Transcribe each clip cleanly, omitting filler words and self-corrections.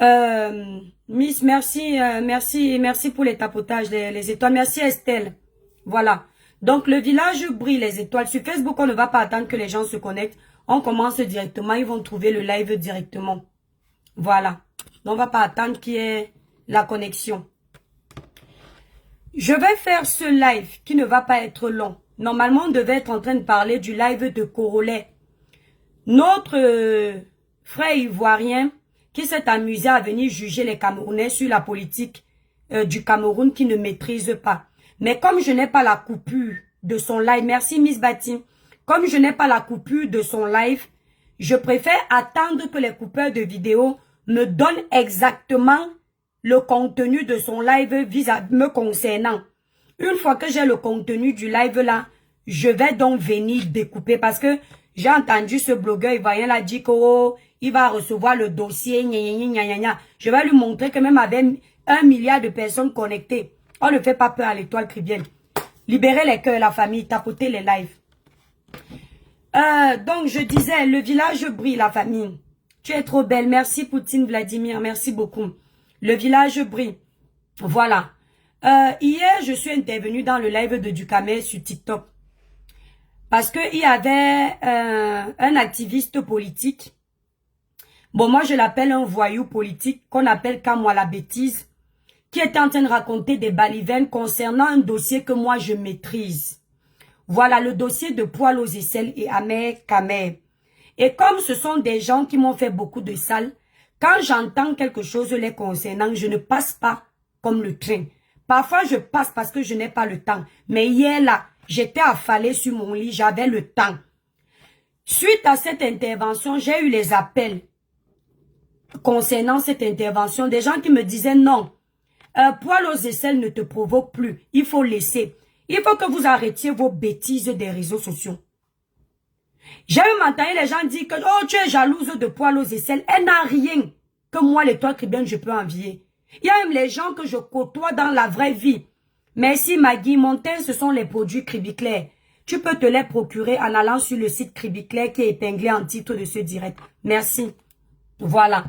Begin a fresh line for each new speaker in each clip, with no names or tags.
Miss, merci, merci pour les tapotages, les étoiles. Merci Estelle. Voilà. Donc, le village brille les étoiles. Sur Facebook, on ne va pas attendre que les gens se connectent. On commence directement. Ils vont trouver le live directement. Voilà. Donc, on ne va pas attendre qu'il y ait la connexion. Je vais faire ce live qui ne va pas être long. Normalement, on devait être en train de parler du live de Corolet. Notre frère ivoirien qui s'est amusé à venir juger les Camerounais sur la politique du Cameroun qui ne maîtrise pas. Mais comme je n'ai pas la coupure de son live, merci Miss Bati, comme je n'ai pas la coupure de son live, je préfère attendre que les coupeurs de vidéos me donnent exactement le contenu de son live me concernant. Une fois que j'ai le contenu du live là, je vais donc venir découper parce que j'ai entendu ce blogueur ivoirien là dire qu'il va recevoir le dossier, Je vais lui montrer que même avec 1 milliard de personnes connectées, on ne fait pas peur à l'étoile cribienne. Libérez les cœurs, la famille, tapotez les lives. Donc je disais, le village brille, la famille. Tu es trop belle. Merci Poutine Vladimir, merci beaucoup. Le village brille. Voilà. Hier, je suis intervenue dans le live de Ducamel sur TikTok. Parce qu'il y avait un activiste politique. Bon, moi, je l'appelle un voyou politique, qu'on appelle qu'à moi la bêtise, qui était en train de raconter des balivernes concernant un dossier que moi, je maîtrise. Voilà, le dossier de Poil aux aisselles et Amer Kamer. Et comme ce sont des gens qui m'ont fait beaucoup de sale, quand j'entends quelque chose les concernant, je ne passe pas comme le train. Parfois, je passe parce que je n'ai pas le temps. Mais hier, là, j'étais affalée sur mon lit, j'avais le temps. Suite à cette intervention, j'ai eu les appels concernant cette intervention. Des gens qui me disaient non, Poil aux aisselles ne te provoque plus. Il faut laisser. Il faut que vous arrêtiez vos bêtises des réseaux sociaux. J'ai eu entendu les gens dire que oh, tu es jalouse de Poil aux aisselles. Elle n'a rien que moi, l'étoile cribienne, je peux envier. Il y a même les gens que je côtoie dans la vraie vie. Merci Maggie, mon teint, ce sont les produits Cribiclair. Tu peux te les procurer en allant sur le site Cribiclair qui est épinglé en titre de ce direct. Merci. Voilà.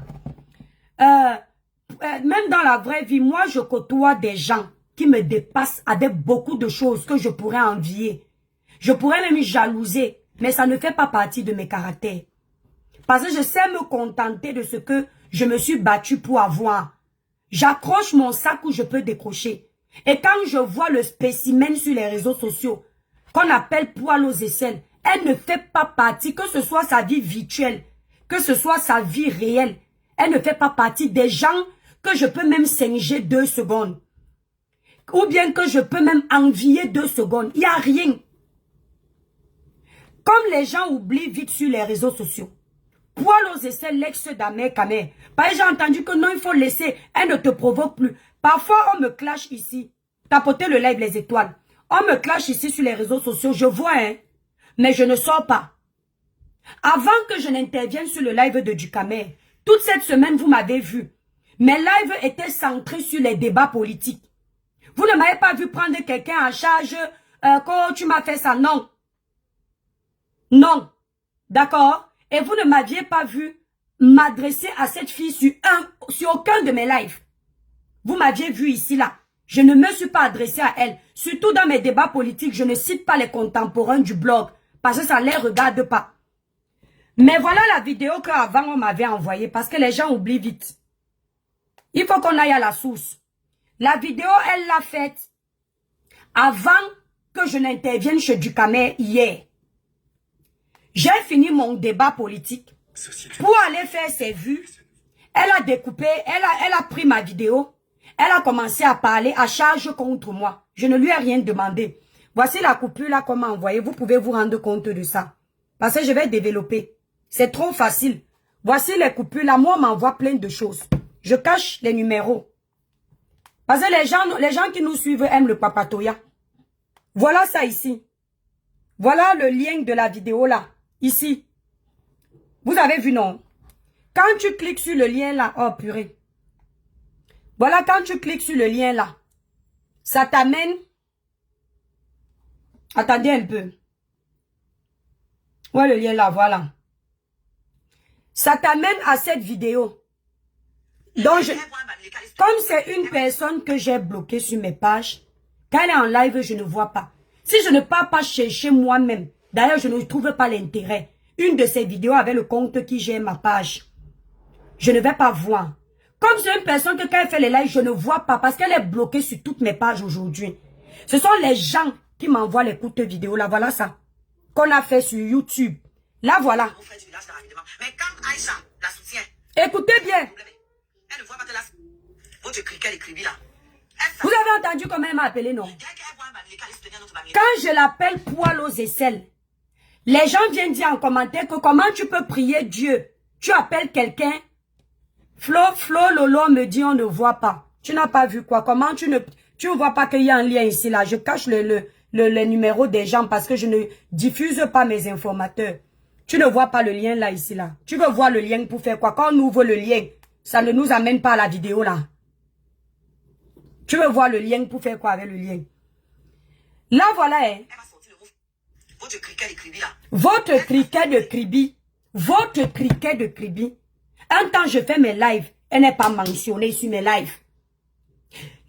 Même dans la vraie vie, moi, je côtoie des gens qui me dépassent avec beaucoup de choses que je pourrais envier. Je pourrais même jalouser, mais ça ne fait pas partie de mes caractères. Parce que je sais me contenter de ce que je me suis battue pour avoir. J'accroche mon sac où je peux décrocher. Et quand je vois le spécimen sur les réseaux sociaux, qu'on appelle Poil aux aisselles, elle ne fait pas partie, que ce soit sa vie virtuelle, que ce soit sa vie réelle. Elle ne fait pas partie des gens que je peux même singer 2 secondes. Ou bien que je peux même envier 2 secondes. Il n'y a rien. Comme les gens oublient vite sur les réseaux sociaux. Poil aux aisselles, l'ex d'Amer Kamer. Parce que j'ai entendu que non, il faut laisser. Elle ne te provoque plus. Parfois, on me clash ici. Tapotez le live les étoiles. On me clash ici sur les réseaux sociaux. Je vois, hein. Mais je ne sors pas. Avant que je n'intervienne sur le live de Ducamel, toute cette semaine, vous m'avez vu. Mes lives étaient centrés sur les débats politiques. Vous ne m'avez pas vu prendre quelqu'un en charge quand tu m'as fait ça. Non. Non. D'accord? Et vous ne m'aviez pas vu m'adresser à cette fille sur aucun de mes lives. Vous m'aviez vu ici, là. Je ne me suis pas adressé à elle. Surtout dans mes débats politiques, je ne cite pas les contemporains du blog. Parce que ça ne les regarde pas. Mais voilà la vidéo qu'avant on m'avait envoyée. Parce que les gens oublient vite. Il faut qu'on aille à la source. La vidéo, elle l'a faite avant que je n'intervienne chez Ducamel hier. J'ai fini mon débat politique. Pour aller faire ses vues, elle a découpé, elle a pris ma vidéo. Elle a commencé à parler à charge contre moi. Je ne lui ai rien demandé. Voici la coupure là qu'on m'a envoyée. Vous pouvez vous rendre compte de ça. Parce que je vais développer. C'est trop facile. Voici les coupures là. Moi, on m'envoie plein de choses. Je cache les numéros. Parce que les gens qui nous suivent aiment le papatoya. Voilà ça ici. Voilà le lien de la vidéo là. Ici. Vous avez vu, non? Quand tu cliques sur le lien là, oh purée. Voilà, quand tu cliques sur le lien là, ça t'amène. Attendez un peu. Ouais, le lien là, voilà. Ça t'amène à cette vidéo. Donc, comme c'est une personne que j'ai bloquée sur mes pages, quand elle est en live, je ne vois pas. Si je ne pars pas chercher moi-même, d'ailleurs, je ne trouve pas l'intérêt. Une de ces vidéos avec le compte qui gère ma page, je ne vais pas voir. Comme c'est une personne que quand elle fait les lives, je ne vois pas parce qu'elle est bloquée sur toutes mes pages aujourd'hui. Ce sont les gens qui m'envoient les courtes vidéos. Là, voilà ça. Qu'on a fait sur YouTube. Là, voilà.
Mais quand Aïcha la soutient,
écoutez bien.
Elle ne voit pas de la... Votre criquet écrivit là.
Vous avez entendu comment elle m'a appelé, non? Quand je l'appelle poil aux aisselles, les gens viennent dire en commentaire que comment tu peux prier Dieu. Tu appelles quelqu'un. Flo, Lolo me dit on ne voit pas. Tu n'as pas vu quoi? Comment tu ne vois pas qu'il y a un lien ici là? Je cache le numéro des gens parce que je ne diffuse pas mes informateurs. Tu ne vois pas le lien là ici là. Tu veux voir le lien pour faire quoi? Quand on ouvre le lien, ça ne nous amène pas à la vidéo là. Tu veux voir le lien pour faire quoi avec le lien? Là voilà hein.
Votre criquet écrivit là.
Votre criquet de cribi. Votre criquet de cribi. Un temps, je fais mes lives. Elle n'est pas mentionnée sur mes lives.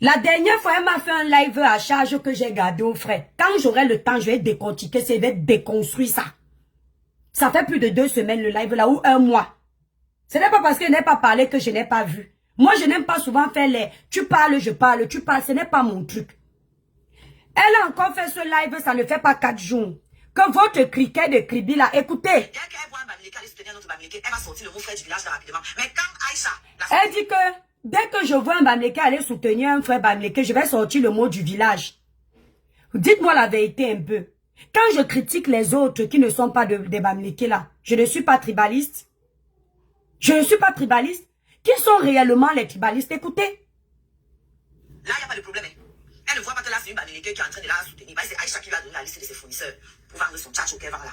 La dernière fois, elle m'a fait un live à charge que j'ai gardé au frais. Quand j'aurai le temps, je vais décortiquer, je vais déconstruire ça. Ça fait plus de 2 semaines le live là, ou 1 mois. Ce n'est pas parce qu'elle n'a pas parlé que je n'ai pas vu. Moi, je n'aime pas souvent faire les... Tu parles, je parle, tu parles. Ce n'est pas mon truc. Elle a encore fait ce live, ça ne fait pas 4 jours. Que votre criquet de cribi là, écoutez.
Dès qu'elle voit un Bamileke aller soutenir notre Bamileke, elle va sortir le mot frère du village rapidement. Mais quand Aïcha...
Elle dit que dès que je vois un Bamileke aller soutenir un frère Bamileke, je vais sortir le mot du village. Dites-moi la vérité un peu. Quand je critique les autres qui ne sont pas des Bamileke là, je ne suis pas tribaliste. Je ne suis pas tribaliste. Qui sont réellement les tribalistes? Écoutez.
Là, il n'y a pas de problème. Elle ne voit pas que là, c'est une Bamileke qui est en train de la soutenir. C'est Aïcha qui va donner la liste de ses fournisseurs pour vendre son tchatcho qu'elle vend là.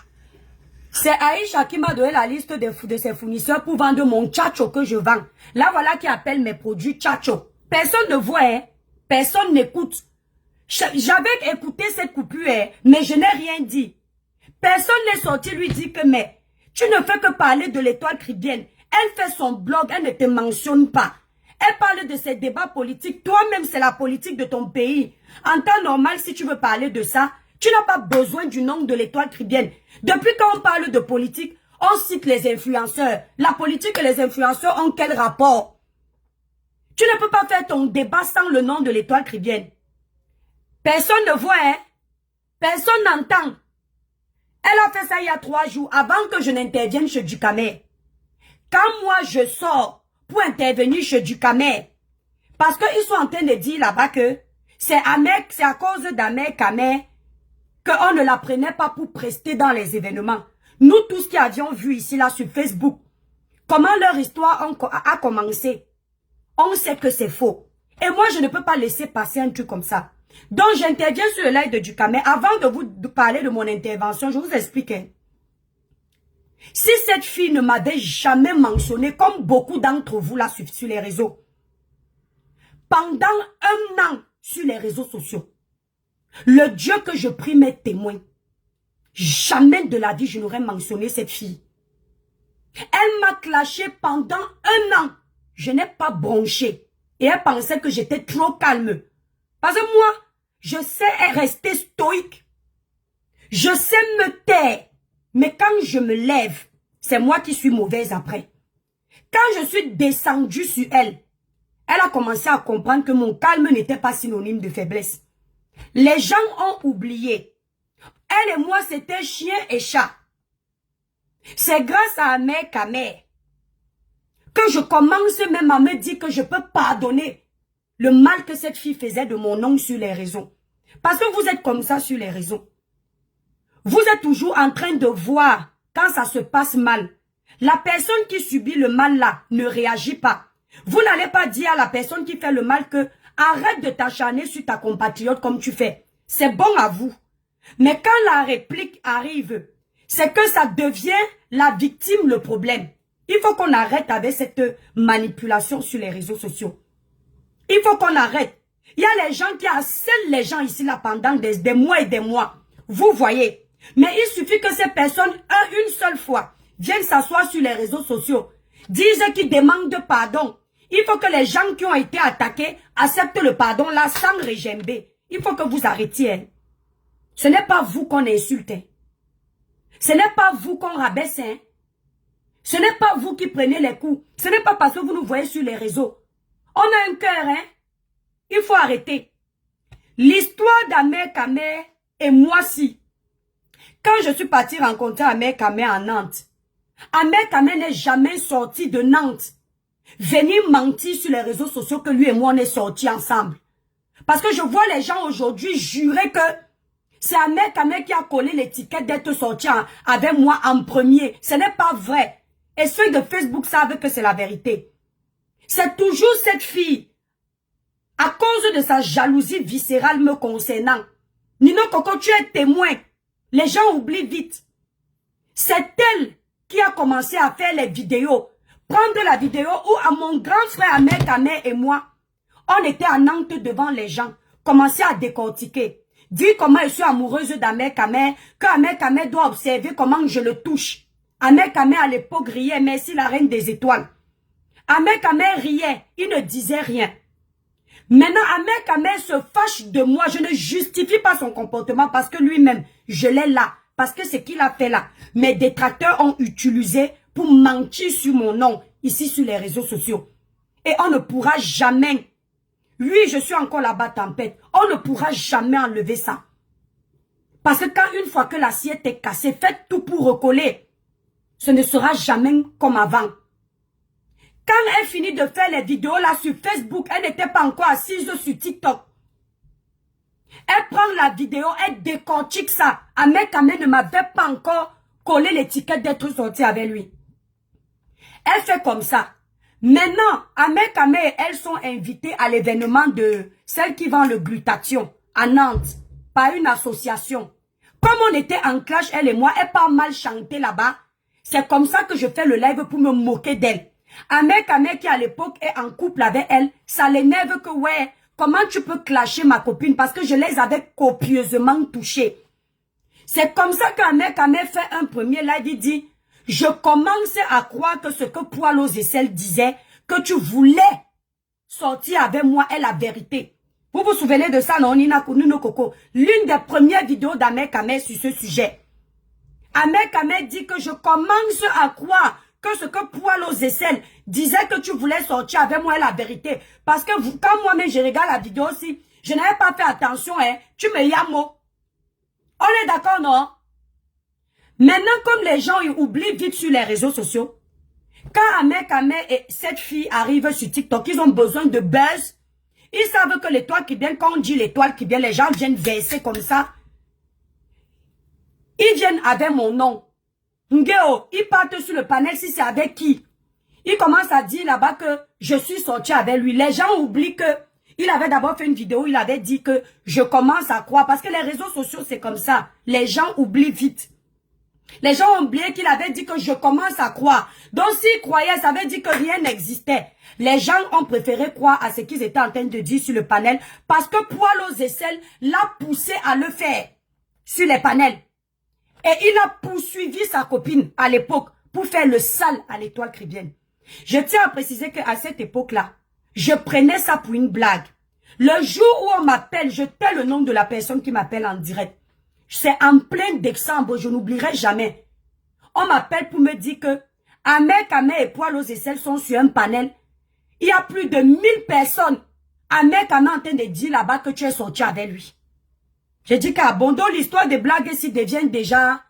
C'est Aïcha qui m'a donné la liste de ses fournisseurs pour vendre mon tchatcho que je vends. Là, voilà qui appelle mes produits tchatcho. Personne ne voit, hein. Personne n'écoute. J'avais écouté cette coupure, hein, mais je n'ai rien dit. Personne n'est sorti lui dire que, mais, tu ne fais que parler de l'étoile cribienne. Elle fait son blog, elle ne te mentionne pas. Elle parle de ses débats politiques. Toi-même, c'est la politique de ton pays. En temps normal, si tu veux parler de ça, tu n'as pas besoin du nom de l'étoile cribienne. Depuis quand on parle de politique, on cite les influenceurs. La politique et les influenceurs ont quel rapport? Tu ne peux pas faire ton débat sans le nom de l'étoile cribienne. Personne ne voit, hein? Personne n'entend. Elle a fait ça il y a 3 jours, avant que je n'intervienne chez Ducamer. Quand moi je sors pour intervenir chez Ducamer, parce qu'ils sont en train de dire là-bas que c'est à cause d'Ahmed Kamer qu'on ne la prenait pas pour prester dans les événements. Nous tous qui avions vu ici là sur Facebook, comment leur histoire a commencé, on sait que c'est faux. Et moi je ne peux pas laisser passer un truc comme ça. Donc j'interviens sur le live de Ducamer. Avant de vous parler de mon intervention, je vous explique. Hein. Si cette fille ne m'avait jamais mentionné, comme beaucoup d'entre vous là sur les réseaux, pendant 1 an sur les réseaux sociaux, le Dieu que je prie m'est témoin, jamais de la vie je n'aurais mentionné cette fille. Elle m'a clashé pendant 1 an. Je n'ai pas bronché. Et elle pensait que j'étais trop calme. Parce que moi, je sais rester stoïque. Je sais me taire. Mais quand je me lève, c'est moi qui suis mauvaise après. Quand je suis descendue sur elle, elle a commencé à comprendre que mon calme n'était pas synonyme de faiblesse. Les gens ont oublié. Elle et moi, c'était chien et chat. C'est grâce à Ahmed Kamer que je commence même à me dire que je peux pardonner le mal que cette fille faisait de mon nom sur les réseaux. Parce que vous êtes comme ça sur les réseaux. Vous êtes toujours en train de voir quand ça se passe mal. La personne qui subit le mal là ne réagit pas. Vous n'allez pas dire à la personne qui fait le mal que arrête de t'acharner sur ta compatriote comme tu fais. C'est bon à vous. Mais quand la réplique arrive, c'est que ça devient la victime le problème. Il faut qu'on arrête avec cette manipulation sur les réseaux sociaux. Il faut qu'on arrête. Il y a les gens qui harcèlent les gens ici là pendant des mois et des mois. Vous voyez. Mais il suffit que ces personnes, une seule fois, viennent s'asseoir sur les réseaux sociaux, disent qu'ils demandent pardon. Il faut que les gens qui ont été attaqués acceptent le pardon là sans régember. Il faut que vous arrêtiez. Hein. Ce n'est pas vous qu'on insulte. Hein. Ce n'est pas vous qu'on rabaisse. Hein. Ce n'est pas vous qui prenez les coups. Ce n'est pas parce que vous nous voyez sur les réseaux. On a un cœur, hein. Il faut arrêter. L'histoire d'Ahmed Kameh et moi-ci. Quand je suis partie rencontrer Ahmed Kameh à Nantes, Ahmed Kameh n'est jamais sorti de Nantes. Venir mentir sur les réseaux sociaux que lui et moi on est sortis ensemble. Parce que je vois les gens aujourd'hui jurer que c'est Ahmed Kameh qui a collé l'étiquette d'être sorti avec moi en premier. Ce n'est pas vrai. Et ceux de Facebook savent que c'est la vérité. C'est toujours cette fille, à cause de sa jalousie viscérale me concernant. Nino Coco, tu es témoin. Les gens oublient vite. C'est elle qui a commencé à faire les vidéos. Prendre la vidéo où à mon grand frère Ahmed Kameh et moi, on était à Nantes devant les gens. Commencer à décortiquer. Dire comment je suis amoureuse d'Ahmed Kameh, que Ahmed Kameh doit observer comment je le touche. Ahmed Kameh à l'époque riait, merci la reine des étoiles. Ahmed Kameh riait, il ne disait rien. Maintenant, Ahmed Kameh se fâche de moi. Je ne justifie pas son comportement parce que lui-même, je l'ai là. Parce que c'est qu'il a fait là. Mes détracteurs ont utilisé pour mentir sur mon nom, ici sur les réseaux sociaux. Et on ne pourra jamais. Oui, je suis encore là-bas tempête. On ne pourra jamais enlever ça. Parce que quand une fois que l'assiette est cassée, faites tout pour recoller. Ce ne sera jamais comme avant. Quand elle finit de faire les vidéos là sur Facebook, elle n'était pas encore assise sur TikTok. Elle prend la vidéo, elle décortique ça. Ahmed Kameh ne m'avait pas encore collé l'étiquette d'être sorti avec lui. Elle fait comme ça. Maintenant, Ahmed Kameh et elle sont invités à l'événement de celle qui vend le glutathion à Nantes par une association. Comme on était en clash, elle et moi, elle part mal chanter là-bas. C'est comme ça que je fais le live pour me moquer d'elle. Ahmed Kameh qui à l'époque est en couple avec elle, ça l'énerve que ouais, comment tu peux clasher ma copine parce que je les avais copieusement touchées. C'est comme ça qu'Ahmed Kameh fait un premier live, il dit, je commence à croire que ce que Poil aux aisselles disait, que tu voulais sortir avec moi est la vérité. Vous vous souvenez de ça, non, Nina Coco? L'une des premières vidéos d'Ahmed Kameh sur ce sujet. Ahmed Kameh dit que je commence à croire que ce que Poil aux aisselles disait que tu voulais sortir avec moi est la vérité. Parce que quand moi-même je regarde la vidéo aussi, je n'avais pas fait attention, hein. Tu me yamo. On est d'accord, non? Maintenant, comme les gens ils oublient vite sur les réseaux sociaux, quand Ahmed Kameh et cette fille arrivent sur TikTok, ils ont besoin de buzz. Ils savent que l'étoile qui vient, quand on dit l'étoile qui vient, les gens viennent verser comme ça. Ils viennent avec mon nom. Ngeo, ils partent sur le panel si c'est avec qui. Ils commencent à dire là-bas que je suis sorti avec lui. Les gens oublient que il avait d'abord fait une vidéo, il avait dit que je commence à croire. Parce que les réseaux sociaux, c'est comme ça. Les gens oublient vite. Les gens ont oublié qu'il avait dit que je commence à croire. Donc s'ils croyaient, ça veut dire que rien n'existait. Les gens ont préféré croire à ce qu'ils étaient en train de dire sur le panel. Parce que Poil aux aisselles l'a poussé à le faire sur les panels. Et il a poursuivi sa copine à l'époque pour faire le sale à l'étoile cribienne. Je tiens à préciser qu'à cette époque-là, je prenais ça pour une blague. Le jour où on m'appelle, je tais le nom de la personne qui m'appelle en direct. C'est en plein décembre, je n'oublierai jamais. On m'appelle pour me dire que Ahmed Kameh et Poil aux aisselles sont sur un panel. Il y a plus de 1000 personnes. Ahmed Kameh est en train de dire là-bas que tu es sorti avec lui. J'ai dit qu'à Bondo, l'histoire des blagues ici devient déjà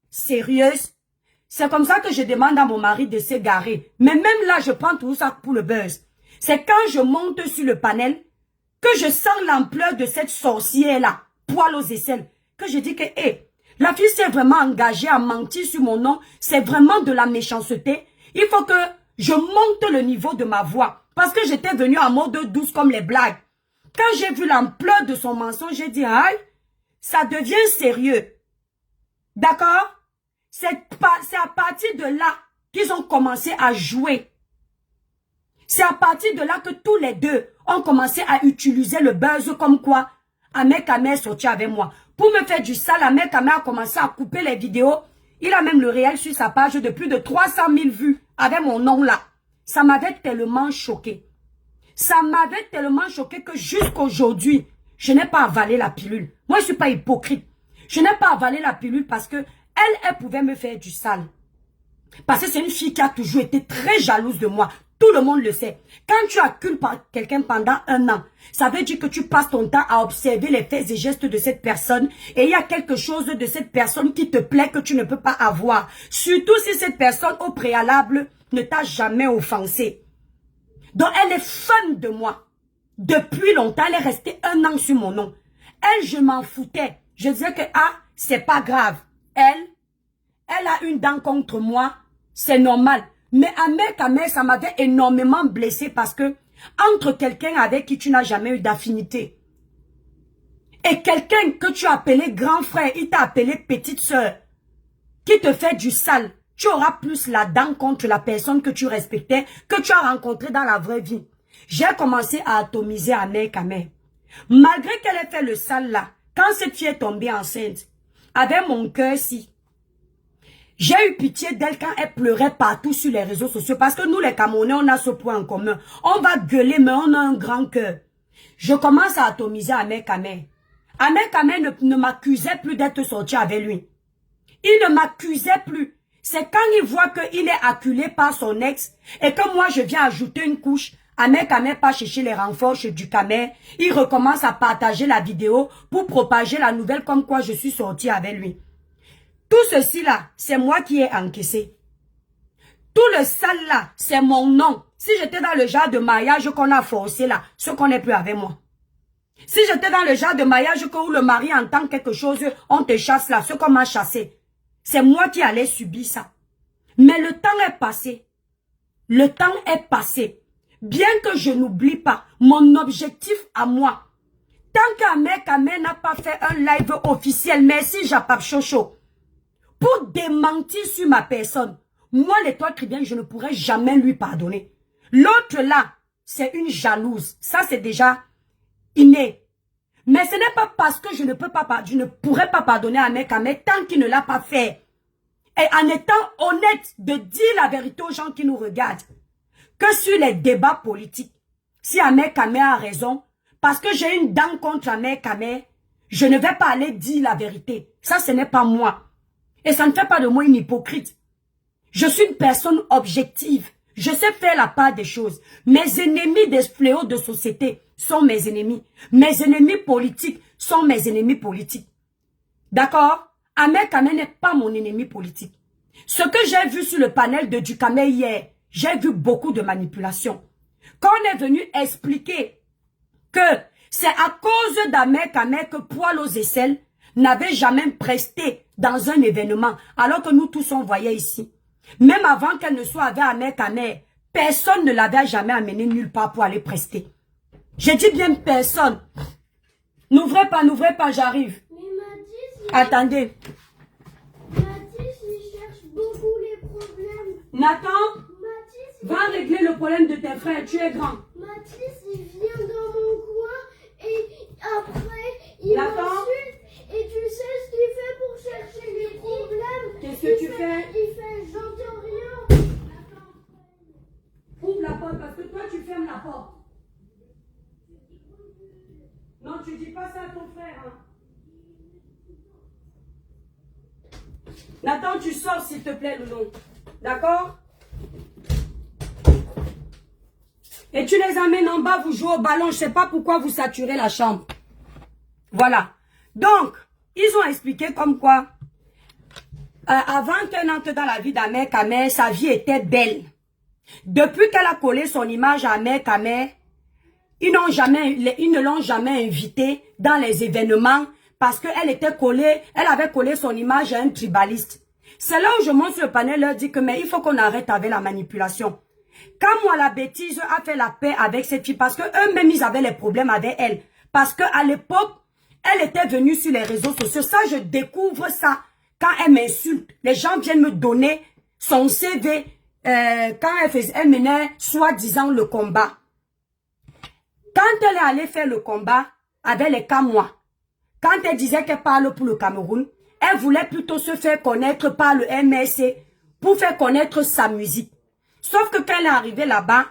sérieuse. C'est comme ça que je demande à mon mari de s'égarer. Mais même là, je prends tout ça pour le buzz. C'est quand je monte sur le panel que je sens l'ampleur de cette sorcière-là, Poil aux aisselles, que je dis que, hé, la fille s'est vraiment engagée à mentir sur mon nom. C'est vraiment de la méchanceté. Il faut que je monte le niveau de ma voix. Parce que j'étais venue en mode douce comme les blagues. Quand j'ai vu l'ampleur de son mensonge, j'ai dit, aïe, ça devient sérieux. D'accord? C'est à partir de là qu'ils ont commencé à jouer. C'est à partir de là que tous les deux ont commencé à utiliser le buzz comme quoi Ahmed Kameh est sorti avec moi. Pour me faire du sale, Ahmed Kameh a commencé à couper les vidéos. Il a même le réel sur sa page de plus de 300 000 vues avec mon nom là. Ça m'avait tellement choqué. Ça m'avait tellement choqué que jusqu'aujourd'hui, je n'ai pas avalé la pilule. Moi, je ne suis pas hypocrite. Je n'ai pas avalé la pilule parce que elle pouvait me faire du sale. Parce que c'est une fille qui a toujours été très jalouse de moi. Tout le monde le sait. Quand tu accules quelqu'un pendant 1 an, ça veut dire que tu passes ton temps à observer les faits et gestes de cette personne. Et il y a quelque chose de cette personne qui te plaît que tu ne peux pas avoir. Surtout si cette personne au préalable ne t'a jamais offensé. Donc elle est fan de moi. Depuis longtemps, elle est restée 1 an sur mon nom. Elle, je m'en foutais. Je disais que, ah, c'est pas grave. Elle a une dent contre moi. C'est normal. Mais Ahmed, ça m'avait énormément blessé parce que entre quelqu'un avec qui tu n'as jamais eu d'affinité et quelqu'un que tu as appelé grand frère, il t'a appelé petite soeur, qui te fait du sale, tu auras plus la dent contre la personne que tu respectais, que tu as rencontrée dans la vraie vie. J'ai commencé à atomiser Ahmed. Malgré qu'elle ait fait le sale là, quand cette fille est tombée enceinte, avec mon cœur si, j'ai eu pitié d'elle quand elle pleurait partout sur les réseaux sociaux. Parce que nous, les Camerounais, on a ce point en commun. On va gueuler, mais on a un grand cœur. Je commence à atomiser Ahmed Kamel. Ahmed Kamel ne m'accusait plus d'être sorti avec lui. Il ne m'accusait plus. C'est quand il voit qu'il est acculé par son ex et que moi, je viens ajouter une couche. Ahmed Kamel part chercher les renforts chez du Kamel. Il recommence à partager la vidéo pour propager la nouvelle comme quoi je suis sorti avec lui. Tout ceci là, c'est moi qui ai encaissé. Tout le sale là, c'est mon nom. Si j'étais dans le genre de mariage qu'on a forcé là, ce qu'on n'est plus avec moi. Si j'étais dans le genre de mariage où le mari entend quelque chose, on te chasse là, ce qu'on m'a chassé. C'est moi qui allais subir ça. Mais le temps est passé. Le temps est passé. Bien que je n'oublie pas mon objectif à moi. Tant qu'Ahmed Kamel n'a pas fait un live officiel, merci Japap Chocho, pour démentir sur ma personne, moi, l'étoile chrétienne, je ne pourrais jamais lui pardonner. L'autre là, c'est une jalouse. Ça, c'est déjà inné. Mais ce n'est pas parce que je ne pourrais pas pardonner à Ahmed Kamel tant qu'il ne l'a pas fait. Et en étant honnête de dire la vérité aux gens qui nous regardent, que sur les débats politiques, si Ahmed Kamel a raison, parce que j'ai une dent contre Ahmed Kamel, je ne vais pas aller dire la vérité. Ça, ce n'est pas moi. Et ça ne fait pas de moi une hypocrite. Je suis une personne objective. Je sais faire la part des choses. Mes ennemis des fléaux de société sont mes ennemis. Mes ennemis politiques sont mes ennemis politiques. D'accord? Ahmed Kamel n'est pas mon ennemi politique. Ce que j'ai vu sur le panel de Dukamel hier, j'ai vu beaucoup de manipulations. Quand on est venu expliquer que c'est à cause d'Ahmed Kamel que Poil aux aisselles n'avait jamais presté dans un événement, alors que nous tous on voyait ici. Même avant qu'elle ne soit avec Ahmed Kamel, personne ne l'avait jamais amené nulle part pour aller prester. J'ai dit bien personne. N'ouvrez pas, j'arrive. Attendez.
Mathis, il cherche beaucoup les problèmes.
Nathan,
Mathis,
va régler le problème de tes frères, tu es grand.
Mathis, il vient dans mon coin et après, il m'insulte. Et tu sais ce qu'il fait pour chercher les problèmes?
Qu'est-ce que tu fais?
Il fait, j'entends rien.
Ouvre la porte parce que toi tu fermes la porte. Non, tu dis pas ça à ton frère. Hein. Nathan, tu sors s'il te plaît, Loulou. D'accord? Et tu les amènes en bas, vous jouez au ballon. Je sais pas pourquoi vous saturez la chambre. Voilà. Donc, ils ont expliqué comme quoi, avant qu'elle entre dans la vie d'Ahmed Kamel, sa vie était belle. Depuis qu'elle a collé son image à Ahmed Kamel, ils ne l'ont jamais invitée dans les événements parce qu'elle était collée, elle avait collé son image à un tribaliste. C'est là où je monte sur le panel, leur dit que mais il faut qu'on arrête avec la manipulation. Quand moi la bêtise a fait la paix avec cette fille parce que eux-mêmes ils avaient les problèmes avec elle. Parce qu'à l'époque, elle était venue sur les réseaux sociaux. Ça, je découvre ça quand elle m'insulte. Les gens viennent me donner son CV quand elle menait soi-disant le combat. Quand elle est allée faire le combat avec les Camois, quand elle disait qu'elle parle pour le Cameroun, elle voulait plutôt se faire connaître par le MSC pour faire connaître sa musique. Sauf que quand elle est arrivée là-bas,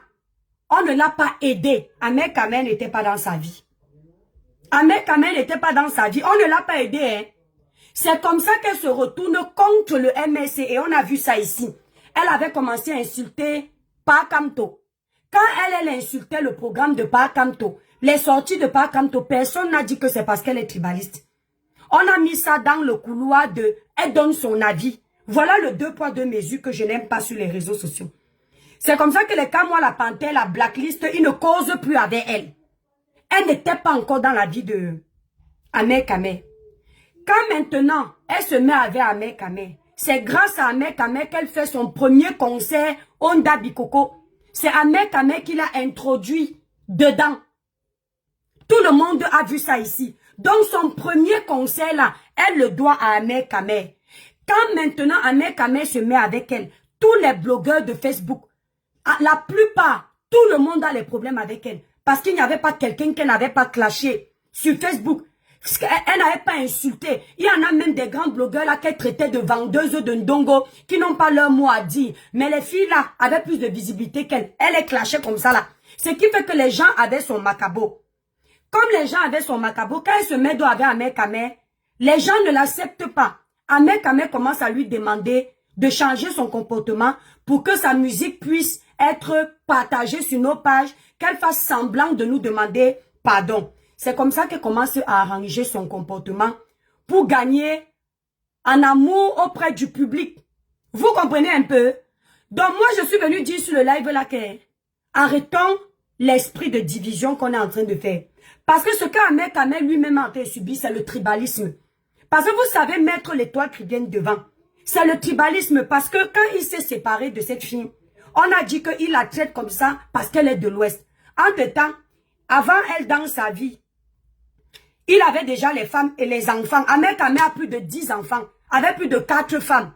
On ne l'a pas aidé. Ahmed Kamel n'était pas dans sa vie. Ahmed Kamel n'était pas dans sa vie. On ne l'a pas aidé. Hein. C'est comme ça qu'elle se retourne contre le MSC. Et on a vu ça ici. Elle avait commencé à insulter Pakamto. Quand elle insultait le programme de Pakamto, les sorties de Pakamto, personne n'a dit que c'est parce qu'elle est tribaliste. On a mis ça dans le couloir de « elle donne son avis ». Voilà le 2 poids 2 mesures que je n'aime pas sur les réseaux sociaux. C'est comme ça que les cas, moi, la panthère, la blacklist, ils ne causent plus avec elle. Elle n'était pas encore dans la vie de Ahmed Kamel. Quand maintenant, elle se met avec Ahmed Kamel, c'est grâce à Ahmed Kamel qu'elle fait son premier concert Onda Bikoko. C'est Ahmed Kamel qui l'a introduit dedans. Tout le monde a vu ça ici. Donc son premier concert là, elle le doit à Ahmed Kamel. Quand maintenant Ahmed Kamel se met avec elle, tous les blogueurs de Facebook, la plupart, tout le monde a les problèmes avec elle. Parce qu'il n'y avait pas quelqu'un qu'elle n'avait pas clashé sur Facebook. Elle n'avait pas insulté. Il y en a même des grands blogueurs là qu'elle traitait de vendeuses de ndongo qui n'ont pas leur mot à dire. Mais les filles là avaient plus de visibilité qu'elle. Elle est clashée comme ça là. Ce qui fait que les gens avaient son macabo. Comme les gens avaient son macabo, quand elle se met dos avec Ahmed Kamel, les gens ne l'acceptent pas. Ahmed Kamel commence à lui demander de changer son comportement pour que sa musique puisse être partagée sur nos pages, qu'elle fasse semblant de nous demander pardon. C'est comme ça qu'elle commence à arranger son comportement pour gagner en amour auprès du public. Vous comprenez un peu? Donc moi, je suis venue dire sur le live là que arrêtons l'esprit de division qu'on est en train de faire. Parce que ce qu'Ahmed Kamel lui-même a en train de subir, c'est le tribalisme. Parce que vous savez mettre l'étoile qui vient devant. C'est le tribalisme parce que quand il s'est séparé de cette fille, on a dit qu'il la traite comme ça parce qu'elle est de l'Ouest. Entre-temps, avant elle dans sa vie, il avait déjà les femmes et les enfants. Ahmed Kamel a plus de 10 enfants, avec plus de 4 femmes.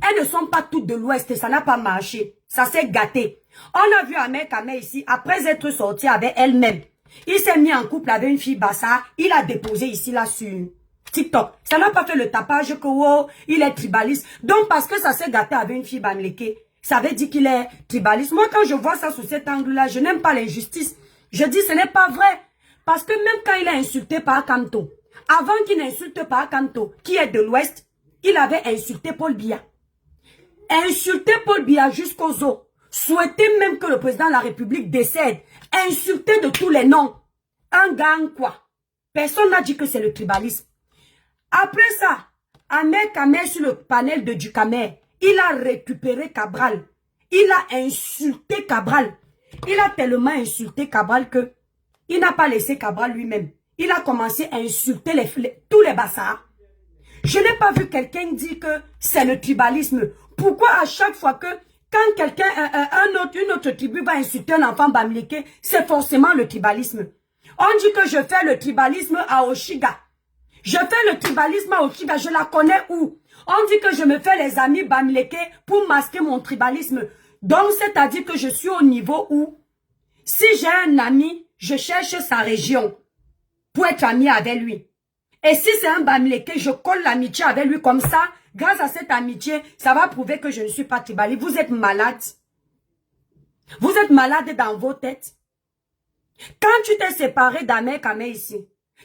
Elles ne sont pas toutes de l'Ouest et ça n'a pas marché. Ça s'est gâté. On a vu Ahmed Kamel ici, après être sorti avec elle-même. Il s'est mis en couple avec une fille Bassa. Il a déposé ici là sur TikTok. Ça n'a pas fait le tapage que oh, il est tribaliste. Donc parce que ça s'est gâté avec une fille Bamleke, ça veut dire qu'il est tribaliste. Moi quand je vois ça sous cet angle-là, je n'aime pas l'injustice. Je dis ce n'est pas vrai. Parce que même quand il a insulté Pakamto, avant qu'il n'insulte Pakamto, qui est de l'Ouest, il avait insulté Paul Biya. Insulté Paul Biya jusqu'aux os. Souhaiter même que le président de la République décède. Insulter de tous les noms. Un gang quoi. Personne n'a dit que c'est le tribalisme. Après ça, Ahmed Kamel sur le panel de Dukamer, il a récupéré Cabral. Il a insulté Cabral. Il a tellement insulté Cabral que il n'a pas laissé Cabral lui-même. Il a commencé à insulter tous les bassards. Je n'ai pas vu quelqu'un dire que c'est le tribalisme. Pourquoi à chaque fois que quand quelqu'un, une autre tribu va insulter un enfant Bamileke, c'est forcément le tribalisme. On dit que je fais le tribalisme à Oshiga. Je fais le tribalisme à Oshiga, je la connais où? On dit que je me fais les amis Bamileke pour masquer mon tribalisme. Donc, c'est-à-dire que je suis au niveau où, si j'ai un ami, je cherche sa région pour être ami avec lui. Et si c'est un Bamileke, je colle l'amitié avec lui comme ça. Grâce à cette amitié, ça va prouver que je ne suis pas tribaliste. Vous êtes malade. Vous êtes malade dans vos têtes. Quand tu t'es séparé d'Ahmed Kamel ici,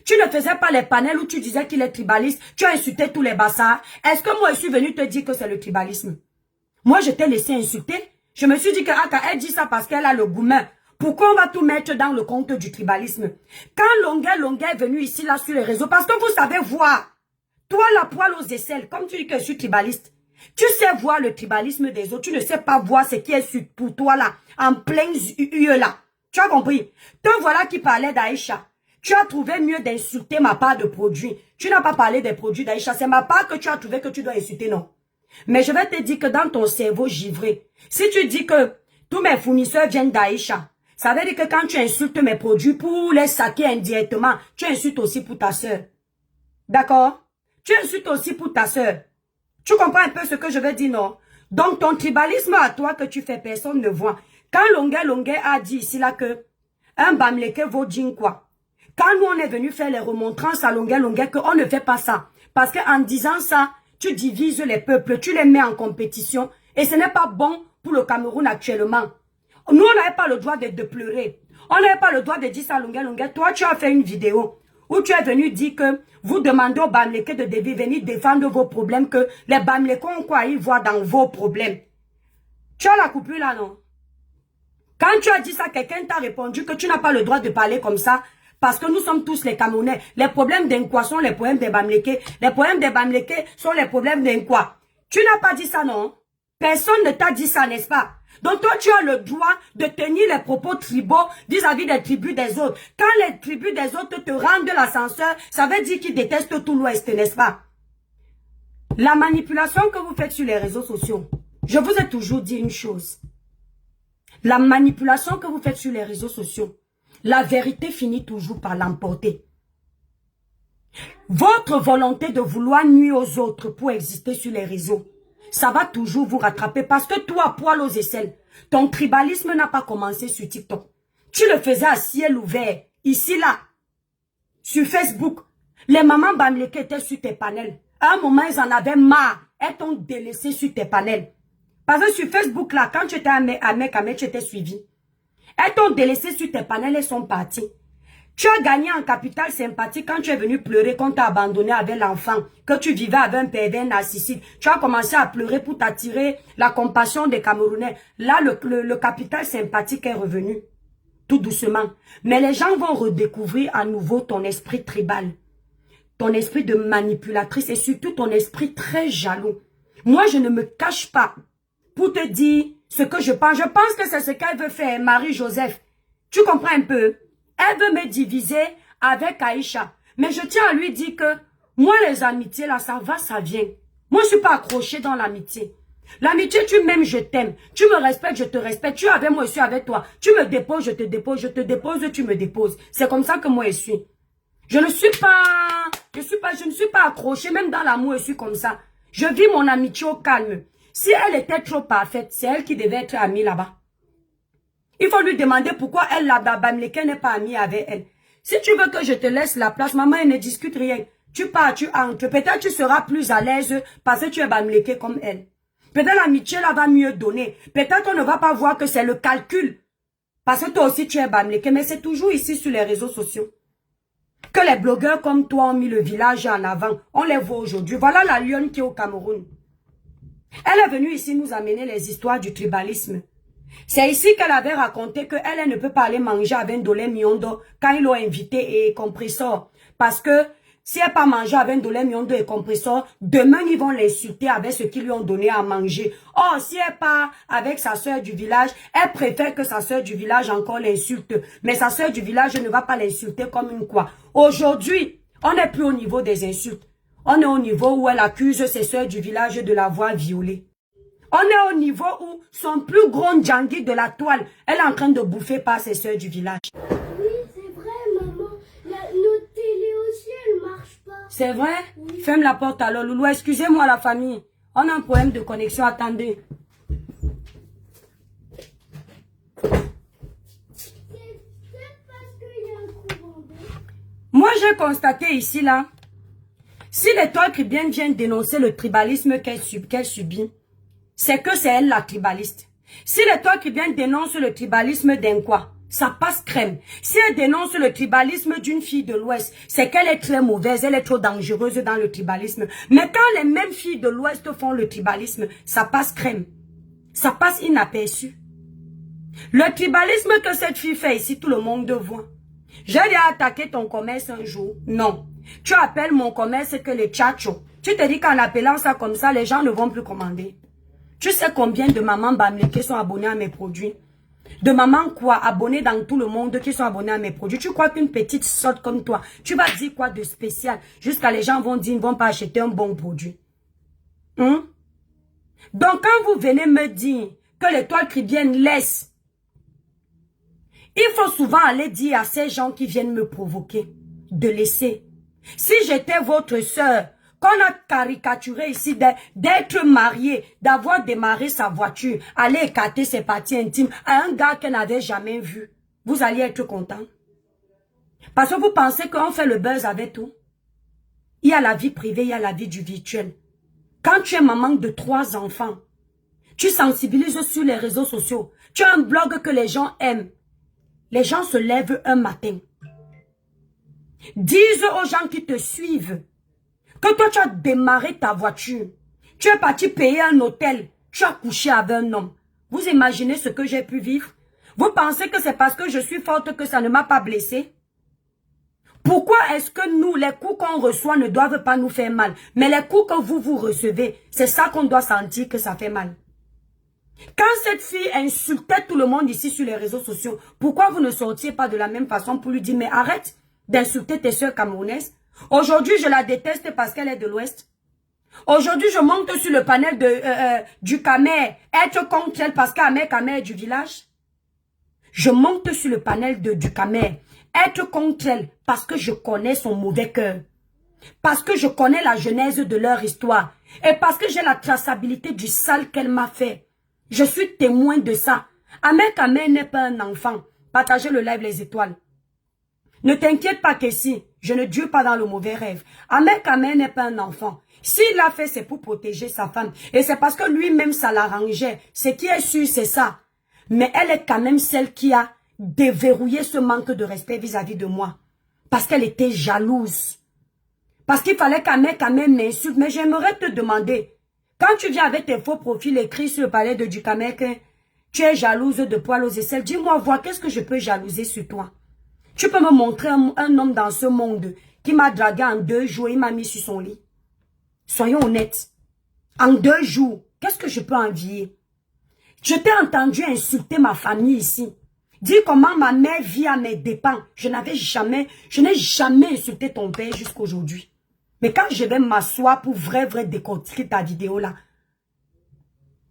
tu ne faisais pas les panels où tu disais qu'il est tribaliste. Tu as insulté tous les bassards. Est-ce que moi je suis venu te dire que c'est le tribalisme? Moi je t'ai laissé insulter. Je me suis dit que elle dit ça parce qu'elle a le gourmand. Pourquoi on va tout mettre dans le compte du tribalisme? Quand Longuet est venu ici là sur les réseaux, parce que vous savez voir. Toi, la poêle aux aisselles, comme tu dis que je suis tribaliste, tu sais voir le tribalisme des autres, tu ne sais pas voir ce qui est pour toi là, en plein yeux là. Tu as compris? Te voilà qui parlait d'Aïcha. Tu as trouvé mieux d'insulter ma part de produits. Tu n'as pas parlé des produits d'Aïcha. C'est ma part que tu as trouvé que tu dois insulter, non. Mais je vais te dire que dans ton cerveau givré, si tu dis que tous mes fournisseurs viennent d'Aïcha, ça veut dire que quand tu insultes mes produits pour les saquer indirectement, tu insultes aussi pour ta soeur. D'accord? Tu insultes aussi pour ta soeur. Tu comprends un peu ce que je veux dire, non? Donc, ton tribalisme à toi que tu fais, personne ne voit. Quand Longuet a dit ici là que un Bamileke vaut dire quoi? Quand nous on est venu faire les remontrances à Longuet, qu'on ne fait pas ça. Parce qu'en disant ça, tu divises les peuples, tu les mets en compétition. Et ce n'est pas bon pour le Cameroun actuellement. Nous, on n'avait pas le droit de pleurer. On n'avait pas le droit de dire ça longueur. Toi, tu as fait une vidéo où tu es venu dire que vous demandez aux Bamileke de venir défendre vos problèmes, que les Bamileke ont quoi à y voir dans vos problèmes. Tu as la coupure là, non? Quand tu as dit ça, quelqu'un t'a répondu que tu n'as pas le droit de parler comme ça, parce que nous sommes tous les Camerounais. Les problèmes d'Inkwa sont les problèmes des Bamileke. Les problèmes des Bamileke sont les problèmes d'Inkwa. Tu n'as pas dit ça, non? Personne ne t'a dit ça, n'est-ce pas? Donc toi, tu as le droit de tenir les propos tribaux vis-à-vis des tribus des autres. Quand les tribus des autres te rendent l'ascenseur, ça veut dire qu'ils détestent tout l'Ouest, n'est-ce pas? La manipulation que vous faites sur les réseaux sociaux, je vous ai toujours dit une chose. La manipulation que vous faites sur les réseaux sociaux, la vérité finit toujours par l'emporter. Votre volonté de vouloir nuire aux autres pour exister sur les réseaux, ça va toujours vous rattraper parce que toi, poil aux aisselles, ton tribalisme n'a pas commencé sur TikTok. Tu le faisais à ciel ouvert, ici, là, sur Facebook. Les mamans Bamileke étaient sur tes panels. À un moment, ils en avaient marre. Elles t'ont délaissé sur tes panels. Parce que sur Facebook, là, quand tu étais à Mekame, tu étais suivi. Elles t'ont délaissé sur tes panels, elles sont parties. Tu as gagné en capital sympathie quand tu es venu pleurer, qu'on t'a abandonné avec l'enfant, que tu vivais avec un pervers narcissique. Tu as commencé à pleurer pour t'attirer la compassion des Camerounais. Là, le capital sympathique est revenu, tout doucement. Mais les gens vont redécouvrir à nouveau ton esprit tribal, ton esprit de manipulatrice et surtout ton esprit très jaloux. Moi, je ne me cache pas pour te dire ce que je pense. Je pense que c'est ce qu'elle veut faire, Marie-Joseph. Tu comprends un peu? Elle veut me diviser avec Aïcha. Mais je tiens à lui dire que moi, les amitiés, là, ça va, ça vient. Moi, je ne suis pas accrochée dans l'amitié. L'amitié, tu m'aimes, je t'aime. Tu me respectes, je te respecte. Tu es avec moi, je suis avec toi. Tu me déposes, je te dépose. Je te dépose, tu me déposes. C'est comme ça que moi, je suis. Je ne suis pas accrochée. Même dans l'amour, je suis comme ça. Je vis mon amitié au calme. Si elle était trop parfaite, c'est elle qui devait être amie là-bas. Il faut lui demander pourquoi elle, la Bamileke, n'est pas amie avec elle. Si tu veux que je te laisse la place, maman, elle ne discute rien. Tu pars, tu entres. Peut-être tu seras plus à l'aise parce que tu es Bamileke comme elle. Peut-être l'amitié là va mieux donner. Peut-être on ne va pas voir que c'est le calcul. Parce que toi aussi tu es Bamileke. Mais c'est toujours ici sur les réseaux sociaux que les blogueurs comme toi ont mis le village en avant. On les voit aujourd'hui. Voilà la lionne qui est au Cameroun. Elle est venue ici nous amener les histoires du tribalisme. C'est ici qu'elle avait raconté qu'elle ne peut pas aller manger avec Ndolé Miondo quand ils l'ont invité et compressor. Parce que si elle n'a pas mangé avec Ndolé Miondo et compressor, demain ils vont l'insulter avec ce qu'ils lui ont donné à manger. Or, si elle part avec sa soeur du village, elle préfère que sa soeur du village encore l'insulte. Mais sa soeur du village ne va pas l'insulter comme une quoi. Aujourd'hui, on n'est plus au niveau des insultes. On est au niveau où elle accuse ses soeurs du village de l'avoir violée. On est au niveau où son plus gros djangui de la toile, elle est en train de bouffer par ses soeurs du village.
Oui, c'est vrai, maman. Notre télé aussi, elle marche pas.
C'est vrai?
Oui.
Ferme la porte alors, Loulou. Excusez-moi la famille. On a un problème de connexion, attendez.
C'est peut-être parce qu'il y a un courant d'air.
Moi, j'ai constaté ici, là, si l'étoile Cribienne vient dénoncer le tribalisme qu'elle subit, c'est que c'est elle la tribaliste. Si l'étoile Cribienne dénonce le tribalisme d'un quoi, ça passe crème. Si elle dénonce le tribalisme d'une fille de l'Ouest, c'est qu'elle est très mauvaise, elle est trop dangereuse dans le tribalisme. Mais quand les mêmes filles de l'Ouest font le tribalisme, ça passe crème. Ça passe inaperçu. Le tribalisme que cette fille fait ici, tout le monde voit. J'ai déjà attaqué ton commerce un jour. Non. Tu appelles mon commerce que les tchatchos. Tu te dis qu'en appelant ça comme ça, les gens ne vont plus commander. Tu sais combien de mamans Bamileke sont abonnées à mes produits? De mamans quoi? Abonnées dans tout le monde qui sont abonnées à mes produits. Tu crois qu'une petite sorte comme toi, tu vas dire quoi de spécial? Jusqu'à les gens vont dire, ils ne vont pas acheter un bon produit. Donc quand vous venez me dire que l'étoile Cribienne laisse, il faut souvent aller dire à ces gens qui viennent me provoquer de laisser. Si j'étais votre soeur, qu'on a caricaturé ici d'être mariée, d'avoir démarré sa voiture, aller écarter ses parties intimes à un gars qu'elle n'avait jamais vu, vous alliez être content. Parce que vous pensez qu'on fait le buzz avec tout. Il y a la vie privée, il y a la vie du virtuel. Quand tu es maman de 3 enfants, Tu sensibilises sur les réseaux sociaux. Tu as un blog que les gens aiment. Les gens se lèvent un matin. Disent aux gens qui te suivent que toi tu as démarré ta voiture. Tu es parti payer un hôtel. Tu as couché avec un homme. Vous imaginez ce que j'ai pu vivre? Vous pensez que c'est parce que je suis forte que ça ne m'a pas blessée? Pourquoi est-ce que nous, les coups qu'on reçoit ne doivent pas nous faire mal? Mais les coups que vous recevez, c'est ça qu'on doit sentir que ça fait mal. Quand cette fille insultait tout le monde ici sur les réseaux sociaux, pourquoi vous ne sortiez pas de la même façon pour lui dire, mais arrête d'insulter tes soeurs camerounaises? Aujourd'hui, je la déteste parce qu'elle est de l'Ouest. Aujourd'hui, je monte sur le panel du Camer, être contre elle parce qu'Amer Camer est du village. Je monte sur le panel du Camer, être contre elle parce que je connais son mauvais cœur. Parce que je connais la genèse de leur histoire. Et parce que j'ai la traçabilité du sale qu'elle m'a fait. Je suis témoin de ça. Amer Camer n'est pas un enfant. Partagez le live les étoiles. Ne t'inquiète pas qu'ici, je ne dure pas dans le mauvais rêve. Amer Camer n'est pas un enfant. S'il l'a fait, c'est pour protéger sa femme. Et c'est parce que lui-même, ça l'arrangeait. Ce qui est sûr, c'est ça. Mais elle est quand même celle qui a déverrouillé ce manque de respect vis-à-vis de moi. Parce qu'elle était jalouse. Parce qu'il fallait qu'Amer Camer m'insulte. Mais j'aimerais te demander, quand tu viens avec tes faux profils écrits sur le palais de Ducamer, que tu es jalouse de poils aux aisselles, dis-moi, vois, qu'est-ce que je peux jalouser sur toi? Tu peux me montrer un homme dans ce monde qui m'a dragué en 2 jours, il m'a mis sur son lit. Soyons honnêtes. En 2 jours, qu'est-ce que je peux envier? Je t'ai entendu insulter ma famille ici. Dire comment ma mère vit à mes dépens. Je n'ai jamais insulté ton père jusqu'à aujourd'hui. Mais quand je vais m'asseoir pour vrai décortiquer ta vidéo là,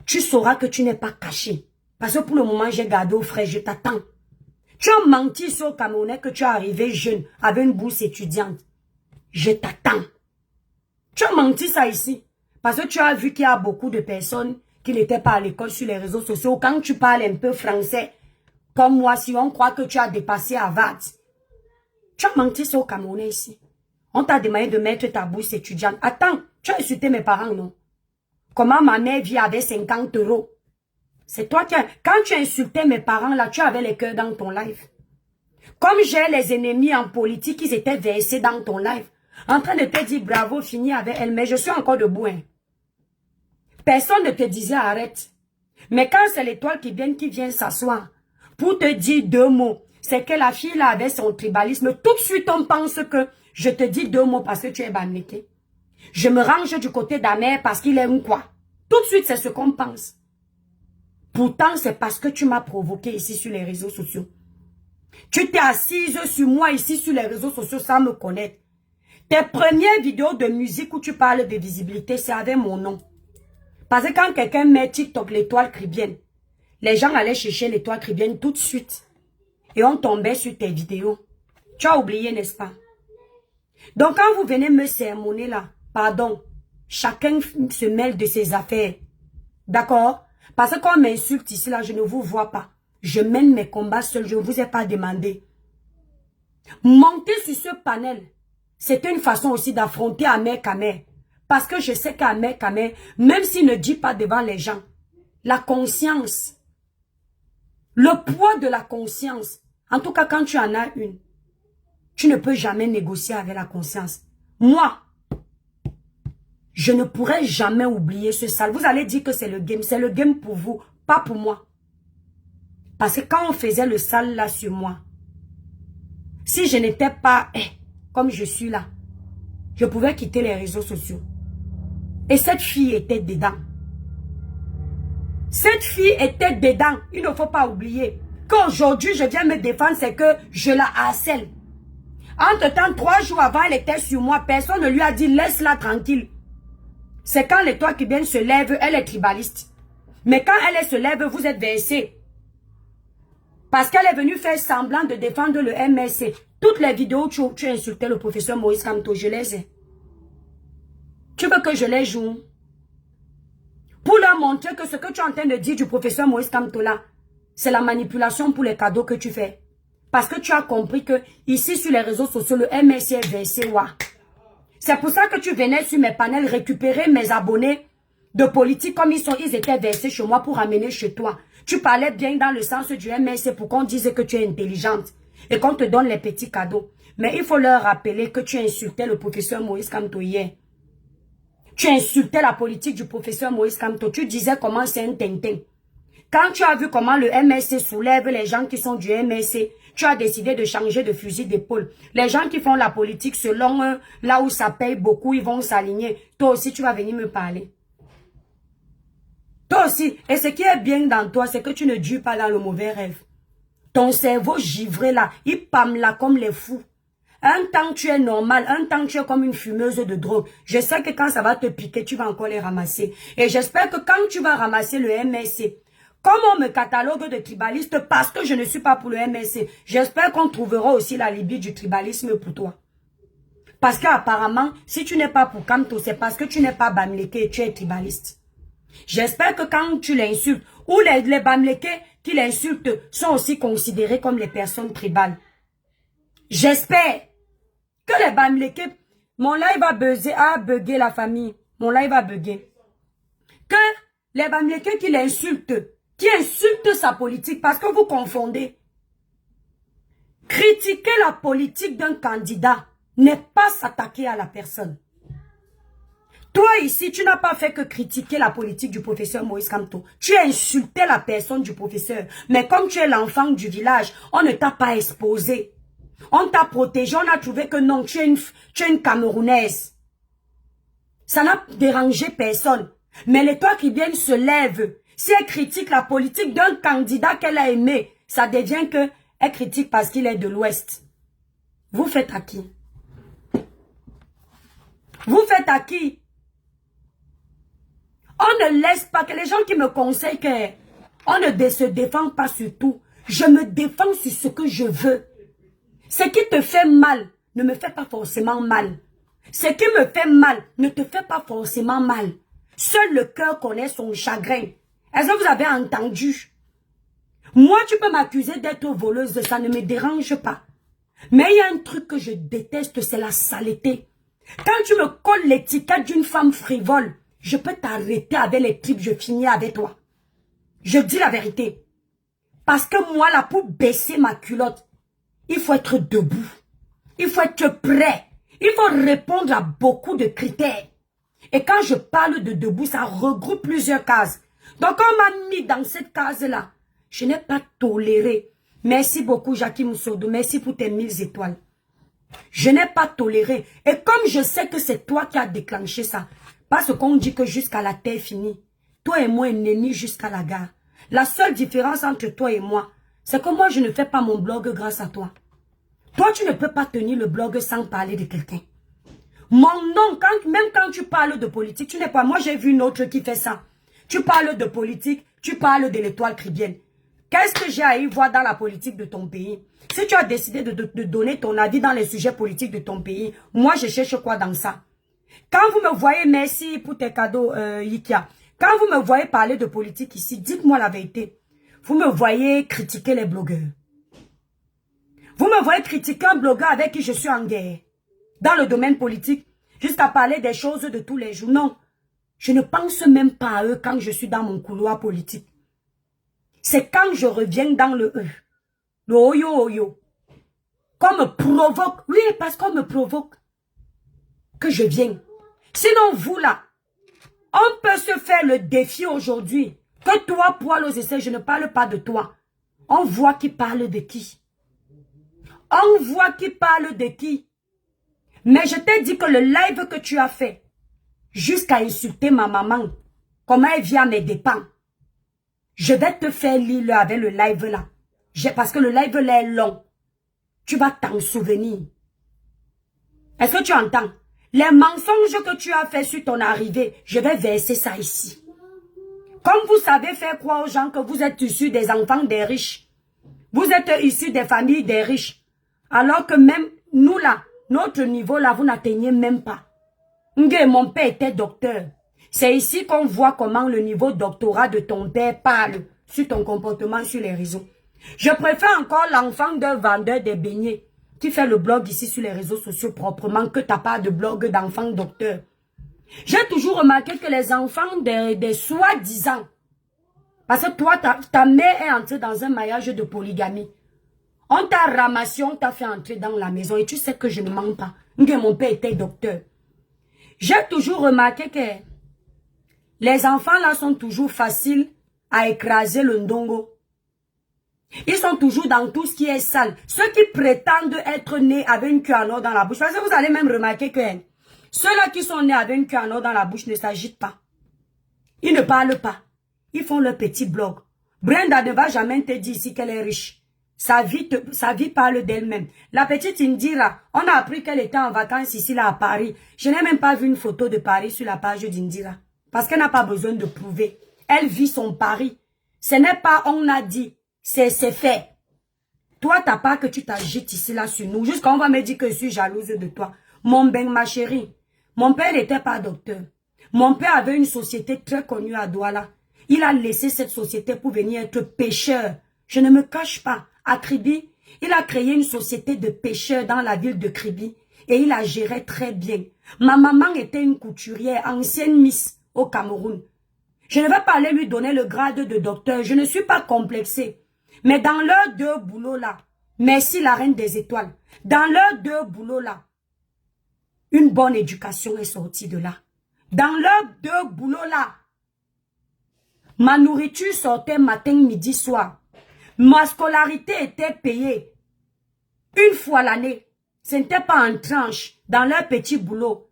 tu sauras que tu n'es pas caché. Parce que pour le moment, j'ai gardé au frais, je t'attends. Tu as menti sur le Camerounais que tu es arrivé jeune avec une bourse étudiante. Je t'attends. Tu as menti ça ici. Parce que tu as vu qu'il y a beaucoup de personnes qui n'étaient pas à l'école sur les réseaux sociaux. Quand tu parles un peu français, comme moi, si on croit que tu as dépassé Harvard, tu as menti sur le Camerounais ici. On t'a demandé de mettre ta bourse étudiante. Attends, tu as insulté mes parents, non? Comment ma mère vit avec 50 €? C'est toi qui as... Quand tu as insulté mes parents, là, tu avais les cœurs dans ton live. Comme j'ai les ennemis en politique, ils étaient versés dans ton live. En train de te dire bravo, fini avec elle, mais je suis encore debout. Hein. Personne ne te disait arrête. Mais quand c'est l'étoile qui vient s'asseoir pour te dire 2 mots, c'est que la fille là avait son tribalisme. Tout de suite, on pense que je te dis 2 mots parce que tu es bannéqué. Je me range du côté d'Amer parce qu'il est un quoi. Tout de suite, c'est ce qu'on pense. Pourtant, c'est parce que tu m'as provoqué ici sur les réseaux sociaux. Tu t'es assise sur moi ici sur les réseaux sociaux sans me connaître. Tes premières vidéos de musique où tu parles de visibilité, c'est avec mon nom. Parce que quand quelqu'un met TikTok l'étoile cribienne, les gens allaient chercher l'étoile cribienne tout de suite. Et on tombait sur tes vidéos. Tu as oublié, n'est-ce pas? Donc quand vous venez me sermonner là, pardon, chacun se mêle de ses affaires. D'accord? Parce que quand on m'insulte ici là, je ne vous vois pas. Je mène mes combats seul, je ne vous ai pas demandé. Monter sur ce panel, c'est une façon aussi d'affronter Amer Camer. Parce que je sais qu'Amer Camer, même s'il ne dit pas devant les gens, la conscience, le poids de la conscience, en tout cas quand tu en as une, tu ne peux jamais négocier avec la conscience. Moi, je ne pourrai jamais oublier ce sale. Vous allez dire que c'est le game pour vous, pas pour moi. Parce que quand on faisait le sale là sur moi, si je n'étais pas comme je suis là, je pouvais quitter les réseaux sociaux. Et cette fille était dedans. Cette fille était dedans. Il ne faut pas oublier qu'aujourd'hui, je viens me défendre, c'est que je la harcèle. Entre-temps, 3 jours avant, elle était sur moi. Personne ne lui a dit, laisse-la tranquille. C'est quand l'étoile qui vient se lève, elle est tribaliste. Mais quand elle se lève, vous êtes versé. Parce qu'elle est venue faire semblant de défendre le MSC. Toutes les vidéos où tu insultais le professeur Moïse Kamto, je les ai. Tu veux que je les joue? Pour leur montrer que ce que tu es en train de dire du professeur Moïse Kamto là, c'est la manipulation pour les cadeaux que tu fais. Parce que tu as compris que ici sur les réseaux sociaux, le MSC est versé. C'est pour ça que tu venais sur mes panels récupérer mes abonnés de politique comme ils étaient versés chez moi pour amener chez toi. Tu parlais bien dans le sens du MSC pour qu'on dise que tu es intelligente et qu'on te donne les petits cadeaux. Mais il faut leur rappeler que tu insultais le professeur Moïse Kamto hier. Tu insultais la politique du professeur Moïse Kamto. Tu disais comment c'est un tintin. Quand tu as vu comment le MSC soulève les gens qui sont du MSC, tu as décidé de changer de fusil d'épaule. Les gens qui font la politique selon eux, là où ça paye beaucoup, ils vont s'aligner. Toi aussi, tu vas venir me parler. Toi aussi. Et ce qui est bien dans toi, c'est que tu ne dures pas dans le mauvais rêve. Ton cerveau givré là, il pâme là comme les fous. Un temps tu es normal, un temps tu es comme une fumeuse de drogue. Je sais que quand ça va te piquer, tu vas encore les ramasser. Et j'espère que quand tu vas ramasser le MSC, comme on me catalogue de tribaliste parce que je ne suis pas pour le MSC, j'espère qu'on trouvera aussi la Libye du tribalisme pour toi. Parce qu'apparemment, si tu n'es pas pour Kamto, c'est parce que tu n'es pas Bamileke et tu es tribaliste. J'espère que quand tu l'insultes, ou les Bamileke qui l'insultent sont aussi considérés comme les personnes tribales. J'espère que les Bamileke, mon live va bugger la famille. Mon live va bugger. Que les Bamileke qui l'insultent, qui insultent sa politique, parce que vous confondez. Critiquer la politique d'un candidat n'est pas s'attaquer à la personne. Toi ici, tu n'as pas fait que critiquer la politique du professeur Moïse Kamto. Tu as insulté la personne du professeur. Mais comme tu es l'enfant du village, on ne t'a pas exposé. On t'a protégé, on a trouvé que non, tu es une Camerounaise. Ça n'a dérangé personne. Mais les toi qui viennent se lèvent. Si elle critique la politique d'un candidat qu'elle a aimé, ça devient que elle critique parce qu'il est de l'Ouest. Vous faites à qui? Vous faites à qui? On ne laisse pas que les gens qui me conseillent que on ne se défend pas sur tout. Je me défends sur ce que je veux. Ce qui te fait mal ne me fait pas forcément mal. Ce qui me fait mal ne te fait pas forcément mal. Seul le cœur connaît son chagrin. Est-ce que vous avez entendu? Moi, tu peux m'accuser d'être voleuse, ça ne me dérange pas. Mais il y a un truc que je déteste, c'est la saleté. Quand tu me colles l'étiquette d'une femme frivole, je peux t'arrêter avec les tripes, je finis avec toi. Je dis la vérité. Parce que moi, là, pour baisser ma culotte, il faut être debout. Il faut être prêt. Il faut répondre à beaucoup de critères. Et quand je parle de debout, ça regroupe plusieurs cases. Donc, on m'a mis dans cette case-là. Je n'ai pas toléré. Merci beaucoup, Jackie Moussoudou. Merci pour tes 1000 étoiles. Je n'ai pas toléré. Et comme je sais que c'est toi qui as déclenché ça, parce qu'on dit que jusqu'à la terre finie, toi et moi ennemis jusqu'à la gare. La seule différence entre toi et moi, c'est que moi je ne fais pas mon blog grâce à toi. Toi tu ne peux pas tenir le blog sans parler de quelqu'un. Mon nom, même quand tu parles de politique, tu n'es pas... Moi j'ai vu une autre qui fait ça. Tu parles de politique, tu parles de l'étoile caribéenne. Qu'est-ce que j'ai à y voir dans la politique de ton pays? Si tu as décidé de donner ton avis dans les sujets politiques de ton pays, moi je cherche quoi dans ça? Quand vous me voyez, merci pour tes cadeaux, Ikia. Quand vous me voyez parler de politique ici, dites-moi la vérité. Vous me voyez critiquer les blogueurs. Vous me voyez critiquer un blogueur avec qui je suis en guerre. Dans le domaine politique, jusqu'à parler des choses de tous les jours. Non, je ne pense même pas à eux quand je suis dans mon couloir politique. C'est quand je reviens dans le eux. Le oyo. Qu'on me provoque. Oui, parce qu'on me provoque. Que je viens. Sinon, vous là, on peut se faire le défi aujourd'hui. Que toi, poil aux essais, je ne parle pas de toi. On voit qui parle de qui. On voit qui parle de qui. Mais je t'ai dit que le live que tu as fait, jusqu'à insulter ma maman, comment elle vient à mes dépens, je vais te faire lire avec le live là. Parce que le live là est long. Tu vas t'en souvenir. Est-ce que tu entends? Les mensonges que tu as fait sur ton arrivée, je vais verser ça ici. Comme vous savez faire croire aux gens que vous êtes issus des enfants des riches. Vous êtes issus des familles des riches. Alors que même nous là, notre niveau là, vous n'atteignez même pas. Mon père était docteur. C'est ici qu'on voit comment le niveau doctorat de ton père parle sur ton comportement sur les réseaux. Je préfère encore l'enfant d'un vendeur de beignets qui fait le blog ici sur les réseaux sociaux proprement que t'as pas de blog d'enfant docteur. J'ai toujours remarqué que les enfants des soi-disant, parce que toi, ta mère est entrée dans un mariage de polygamie. On t'a ramassé, on t'a fait entrer dans la maison et tu sais que je ne mens pas. Que mon père était docteur. J'ai toujours remarqué que les enfants là sont toujours faciles à écraser le ndongo. Ils sont toujours dans tout ce qui est sale. Ceux qui prétendent être nés avec une queue en or dans la bouche. Parce que vous allez même remarquer que ceux-là qui sont nés avec une queue en or dans la bouche ne s'agitent pas. Ils ne parlent pas. Ils font leur petit blog. Brenda ne va jamais te dire ici qu'elle est riche. Sa vie parle d'elle-même. La petite Indira, on a appris qu'elle était en vacances ici là à Paris. Je n'ai même pas vu une photo de Paris sur la page d'Indira. Parce qu'elle n'a pas besoin de prouver. Elle vit son Paris. Ce n'est pas on a dit. C'est fait. Toi, t'as pas que tu t'agites ici là sur nous. Jusqu'à on va me dire que je suis jalouse de toi. Mon ben, ma chérie. Mon père n'était pas docteur. Mon père avait une société très connue à Douala. Il a laissé cette société pour venir être pêcheur. Je ne me cache pas. À Kribi, il a créé une société de pêcheurs dans la ville de Kribi. Et il la gérait très bien. Ma maman était une couturière, ancienne Miss au Cameroun. Je ne vais pas aller lui donner le grade de docteur. Je ne suis pas complexée. Mais dans leurs deux boulots là, merci la reine des étoiles, dans leurs deux boulots là, une bonne éducation est sortie de là. Dans leurs deux boulots là, ma nourriture sortait matin, midi, soir. Ma scolarité était payée une fois l'année. Ce n'était pas en tranche dans leur petit boulot.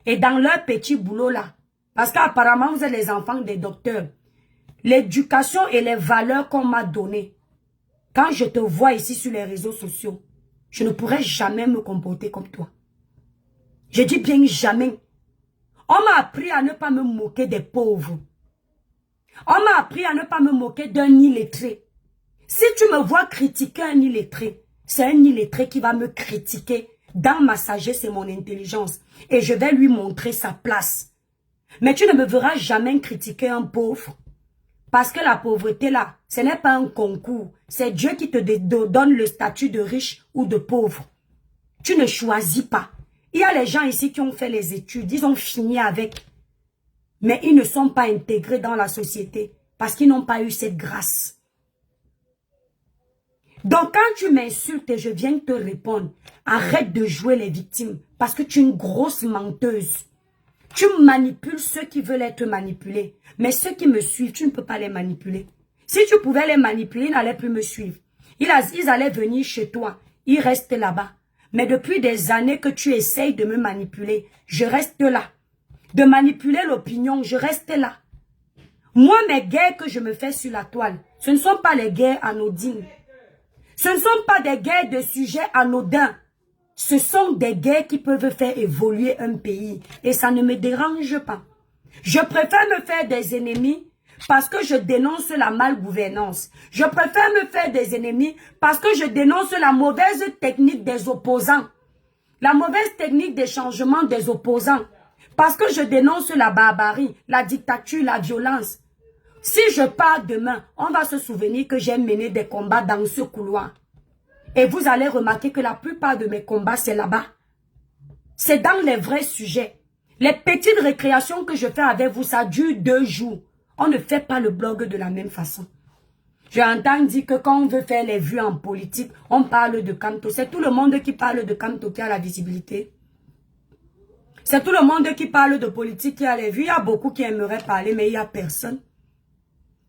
Et dans leur petit boulot là, parce qu'apparemment vous êtes les enfants des docteurs, l'éducation et les valeurs qu'on m'a données, quand je te vois ici sur les réseaux sociaux, je ne pourrais jamais me comporter comme toi. Je dis bien jamais. On m'a appris à ne pas me moquer des pauvres. On m'a appris à ne pas me moquer d'un illettré. Si tu me vois critiquer un illettré, c'est un illettré qui va me critiquer dans ma sagesse et mon intelligence. Et je vais lui montrer sa place. Mais tu ne me verras jamais critiquer un pauvre. Parce que la pauvreté là, ce n'est pas un concours. C'est Dieu qui te donne le statut de riche ou de pauvre. Tu ne choisis pas. Il y a les gens ici qui ont fait les études, ils ont fini avec. Mais ils ne sont pas intégrés dans la société parce qu'ils n'ont pas eu cette grâce. Donc quand tu m'insultes et je viens te répondre, arrête de jouer les victimes parce que tu es une grosse menteuse. Tu manipules ceux qui veulent être manipulés. Mais ceux qui me suivent, tu ne peux pas les manipuler. Si tu pouvais les manipuler, ils n'allaient plus me suivre. Ils allaient venir chez toi. Ils restent là-bas. Mais depuis des années que tu essayes de me manipuler, je reste là. De manipuler l'opinion, je reste là. Moi, mes guerres que je me fais sur la toile, ce ne sont pas les guerres anodines. Ce ne sont pas des guerres de sujets anodins. Ce sont des guerres qui peuvent faire évoluer un pays. Et ça ne me dérange pas. Je préfère me faire des ennemis parce que je dénonce la malgouvernance. Je préfère me faire des ennemis parce que je dénonce la mauvaise technique des opposants. La mauvaise technique des changements des opposants. Parce que je dénonce la barbarie, la dictature, la violence. Si je pars demain, on va se souvenir que j'ai mené des combats dans ce couloir. Et vous allez remarquer que la plupart de mes combats, c'est là-bas. C'est dans les vrais sujets. Les petites récréations que je fais avec vous, ça dure 2 jours. On ne fait pas le blog de la même façon. J'entends dire que quand on veut faire les vues en politique, on parle de Kamto. C'est tout le monde qui parle de Kamto qui a la visibilité. C'est tout le monde qui parle de politique qui a les vues. Il y a beaucoup qui aimeraient parler, mais il n'y a personne.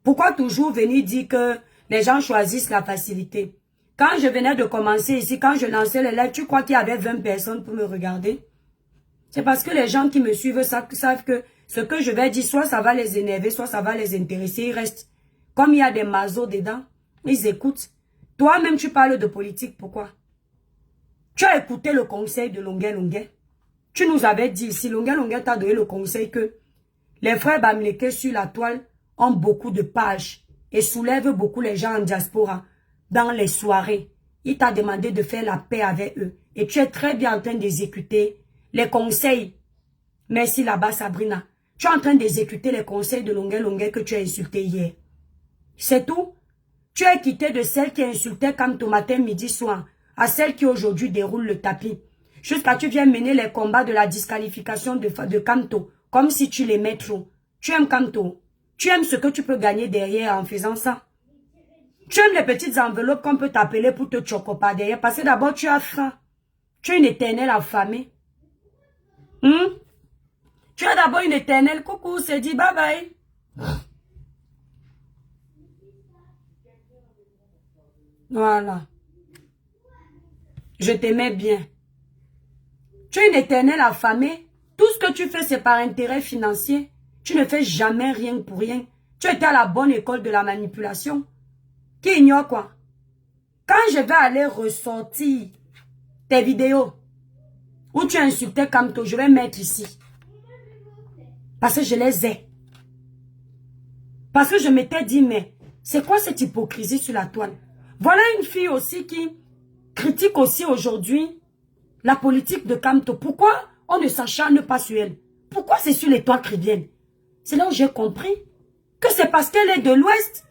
Pourquoi toujours venir dire que les gens choisissent la facilité? Quand je venais de commencer ici, quand je lançais les lives, tu crois qu'il y avait 20 personnes pour me regarder? C'est parce que les gens qui me suivent savent que ce que je vais dire, soit ça va les énerver, soit ça va les intéresser. Ils restent. Comme il y a des mazos dedans, ils écoutent. Toi-même, tu parles de politique, pourquoi? Tu as écouté le conseil de Longuet Longuet. Tu nous avais dit ici, Longuet Longuet t'a donné le conseil que les frères Bamileke sur la toile ont beaucoup de pages et soulèvent beaucoup les gens en diaspora dans les soirées. Il t'a demandé de faire la paix avec eux. Et tu es très bien en train d'exécuter les conseils. Merci là-bas, Sabrina. Tu es en train d'exécuter les conseils de Longuet Longuet que tu as insulté hier. C'est tout. Tu es quitté de celle qui insultait Kamto matin, midi, soir, à celle qui aujourd'hui déroule le tapis. Jusqu'à tu viens mener les combats de la disqualification de Kamto comme si tu l'aimais trop. Tu aimes Kamto. Tu aimes ce que tu peux gagner derrière en faisant ça. Tu aimes les petites enveloppes qu'on peut t'appeler pour te chocoper derrière. Parce que d'abord, tu as faim. Tu es une éternelle affamée. Tu es d'abord une éternelle. Coucou, c'est dit bye bye. Voilà. Je t'aimais bien. Tu es une éternelle affamée. Tout ce que tu fais, c'est par intérêt financier. Tu ne fais jamais rien pour rien. Tu étais à la bonne école de la manipulation. Qui ignore quoi? Quand je vais aller ressortir tes vidéos où tu insultais Kamto, je vais mettre ici. Parce que je les ai. Parce que je m'étais dit, mais c'est quoi cette hypocrisie sur la toile? Voilà une fille aussi qui critique aussi aujourd'hui la politique de Kamto. Pourquoi on ne s'acharne pas sur elle? Pourquoi c'est sur les toiles qui viennent? C'est là où j'ai compris que c'est parce qu'elle est de l'Ouest.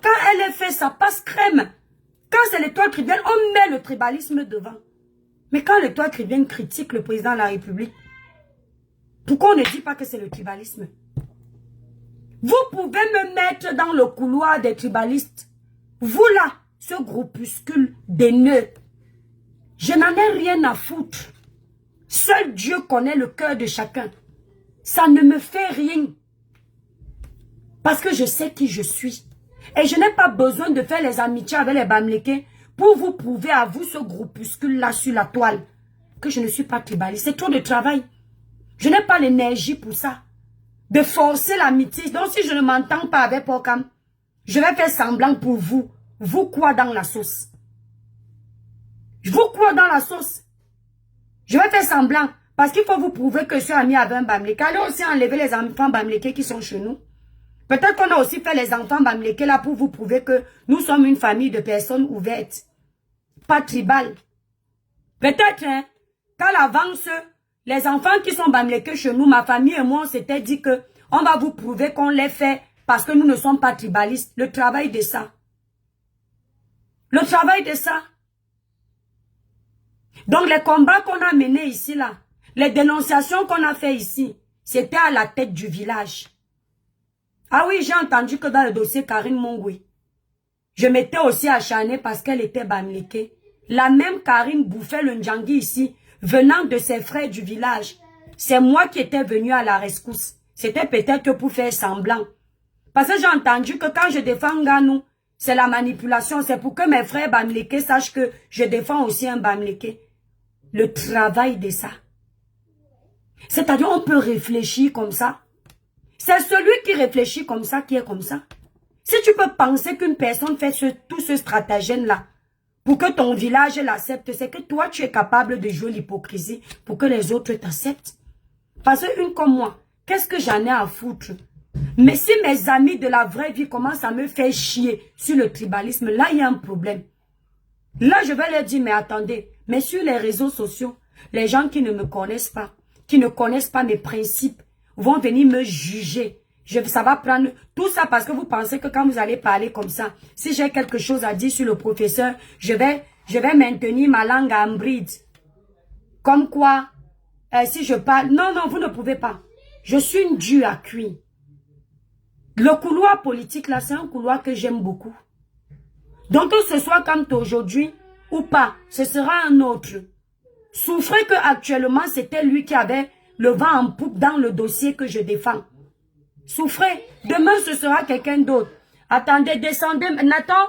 Quand elle est fait, ça passe crème. Quand c'est les toiles qui viennent, on met le tribalisme devant. Mais quand les toiles qui viennent critiquent le président de la République, pourquoi on ne dit pas que c'est le tribalisme? Vous pouvez me mettre dans le couloir des tribalistes. Vous là, ce groupuscule d'haineux. Je n'en ai rien à foutre. Seul Dieu connaît le cœur de chacun. Ça ne me fait rien. Parce que je sais qui je suis. Et je n'ai pas besoin de faire les amitiés avec les Bamlékés pour vous prouver à vous, ce groupuscule-là sur la toile, que je ne suis pas tribaliste. C'est trop de travail. Je n'ai pas l'énergie pour ça. De forcer l'amitié. Donc si je ne m'entends pas avec Pokam, je vais faire semblant pour vous. Vous quoi dans la sauce? Vous quoi dans la sauce? Je vais faire semblant. Parce qu'il faut vous prouver que je suis ami avec un Bamléké. Allez aussi enlever les enfants Bamlékés qui sont chez nous. Peut-être qu'on a aussi fait les enfants Bamlékés là pour vous prouver que nous sommes une famille de personnes ouvertes. Pas tribales. Peut-être, hein, qu'à l'avance, les enfants qui sont Bamlékés chez nous, ma famille et moi, on s'était dit que on va vous prouver qu'on les fait parce que nous ne sommes pas tribalistes. Le travail de ça. Le travail de ça. Donc les combats qu'on a menés ici là, les dénonciations qu'on a fait ici, c'était à la tête du village. Ah oui, j'ai entendu que dans le dossier Karine Mongoui, je m'étais aussi acharnée parce qu'elle était Bamléké. La même Karine bouffait le Ndjangi ici, venant de ses frères du village. C'est moi qui étais venue à la rescousse. C'était peut-être pour faire semblant. Parce que j'ai entendu que quand je défends Ganou, c'est la manipulation. C'est pour que mes frères Bamléké sachent que je défends aussi un Bamléké. Le travail de ça. C'est-à-dire, on peut réfléchir comme ça. C'est celui qui réfléchit comme ça qui est comme ça. Si tu peux penser qu'une personne fait tout ce stratagème-là pour que ton village l'accepte, c'est que toi, tu es capable de jouer l'hypocrisie pour que les autres t'acceptent. Parce qu'une comme moi, qu'est-ce que j'en ai à foutre? Mais si mes amis de la vraie vie commencent à me faire chier sur le tribalisme, là, il y a un problème. Là, je vais leur dire, mais attendez, mais sur les réseaux sociaux, les gens qui ne me connaissent pas, qui ne connaissent pas mes principes, vont venir me juger. Ça va prendre tout ça parce que vous pensez que quand vous allez parler comme ça, si j'ai quelque chose à dire sur le professeur, je vais maintenir ma langue en bride. Comme quoi, si je parle... Non, non, vous ne pouvez pas. Je suis une dure à cuire. Le couloir politique, là, c'est un couloir que j'aime beaucoup. Donc, que ce soit comme aujourd'hui ou pas, ce sera un autre. Souffrez que actuellement, c'était lui qui avait le vent en poupe dans le dossier que je défends. Souffrez. Demain, ce sera quelqu'un d'autre. Attendez, descendez. Nathan,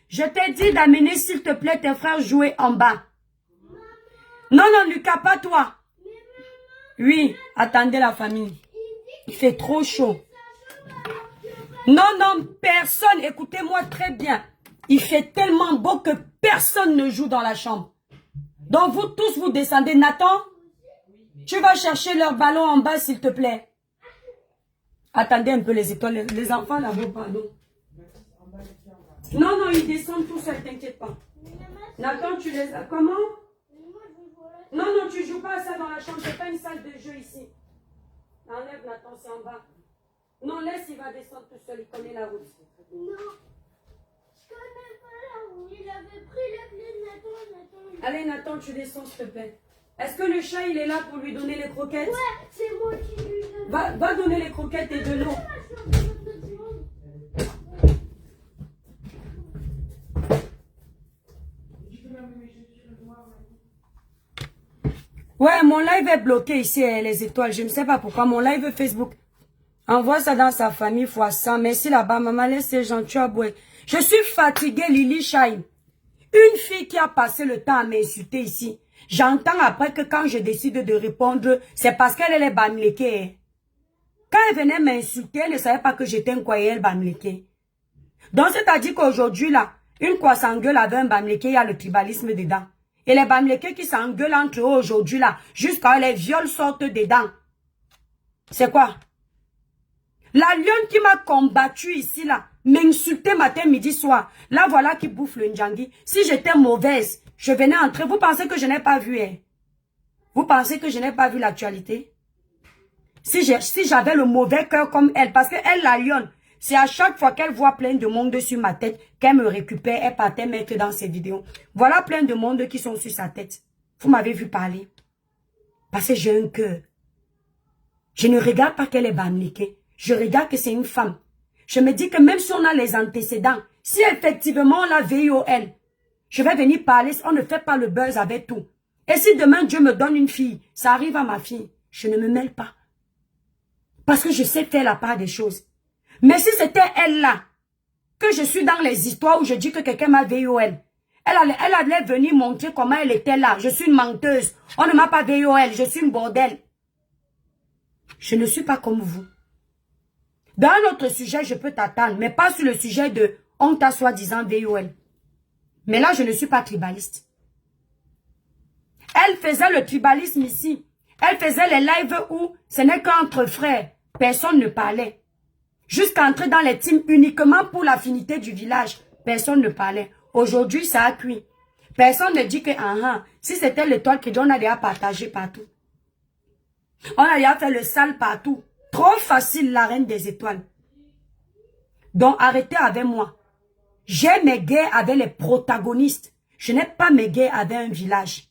je t'ai dit d'amener, s'il te plaît, tes frères jouer en bas. Non, non, Lucas, pas toi. Oui, attendez la famille. Il fait trop chaud. Non, non, personne, écoutez-moi très bien. Il fait tellement beau que personne ne joue dans la chambre. Donc, vous tous, vous descendez. Nathan, tu vas chercher leur ballon en bas, s'il te plaît. Attendez un peu les étoiles. Les enfants là-bas, pardon. Non, non, ils descendent tout seuls, t'inquiète pas. Nathan, tu les as... Comment? Non, non, tu joues pas à ça dans la chambre. C'est pas une salle de jeu ici. Enlève Nathan, c'est en bas. Non, laisse, il va descendre tout seul. Il connaît la route.
Non. Je connais pas la route. Il avait pris la clé de Nathan.
Allez, Nathan, tu descends, s'il te plaît. Est-ce que le chat, il est là pour lui donner les croquettes?
Ouais, c'est moi qui lui donne
Va donner les croquettes et de l'eau. Ouais, mon live est bloqué ici, les étoiles. Je ne sais pas pourquoi. Mon live Facebook. Envoie ça dans sa famille fois 100. Merci là-bas, maman. Laisse ces gens, tu as beau. Je suis fatiguée, Lily Shine. Une fille qui a passé le temps à m'insulter ici. J'entends après que quand je décide de répondre, c'est parce qu'elle est bamléquée. Quand elle venait m'insulter, elle ne savait pas que j'étais un croyant bamléqué. Donc, c'est-à-dire qu'aujourd'hui, là, une quoi s'engueule avec un bamléqué, il y a le tribalisme dedans. Et les bamléqués qui s'engueulent entre eux aujourd'hui, là, jusqu'à les viols sortent dedans. C'est quoi? La lionne qui m'a combattu ici, là, m'insultait matin, midi, soir. Là, voilà qui bouffe le Ndjangi. Si j'étais mauvaise, je venais entrer. Vous pensez que je n'ai pas vu, hein? Vous pensez que je n'ai pas vu l'actualité? Si j'avais le mauvais cœur comme elle, parce qu'elle, la lionne, c'est à chaque fois qu'elle voit plein de monde sur ma tête, qu'elle me récupère, elle partait mettre dans ses vidéos. Voilà plein de monde qui sont sur sa tête. Vous m'avez vu parler. Parce que j'ai un cœur. Je ne regarde pas qu'elle est bamniquée. Je regarde que c'est une femme. Je me dis que même si on a les antécédents, si effectivement on a VIOL, je vais venir parler, on ne fait pas le buzz avec tout. Et si demain Dieu me donne une fille, ça arrive à ma fille, je ne me mêle pas. Parce que je sais faire la part des choses. Mais si c'était elle là, que je suis dans les histoires où je dis que quelqu'un m'a VIOL, elle allait venir montrer comment elle était là. Je suis une menteuse. On ne m'a pas VIOL, je suis une bordel. Je ne suis pas comme vous. Dans un autre sujet, je peux t'attendre, mais pas sur le sujet de on t'a soi-disant VIOL. Mais là, je ne suis pas tribaliste. Elle faisait le tribalisme ici. Elle faisait les lives où ce n'est qu'entre frères. Personne ne parlait. Jusqu'à entrer dans les teams uniquement pour l'affinité du village. Personne ne parlait. Aujourd'hui, ça a cuit. Personne ne dit que, si c'était l'étoile que on a déjà partagé partout. On a déjà fait le sale partout. Trop facile, la reine des étoiles. Donc, arrêtez avec moi. J'ai mes guerres avec les protagonistes. Je n'ai pas mes guerres avec un village.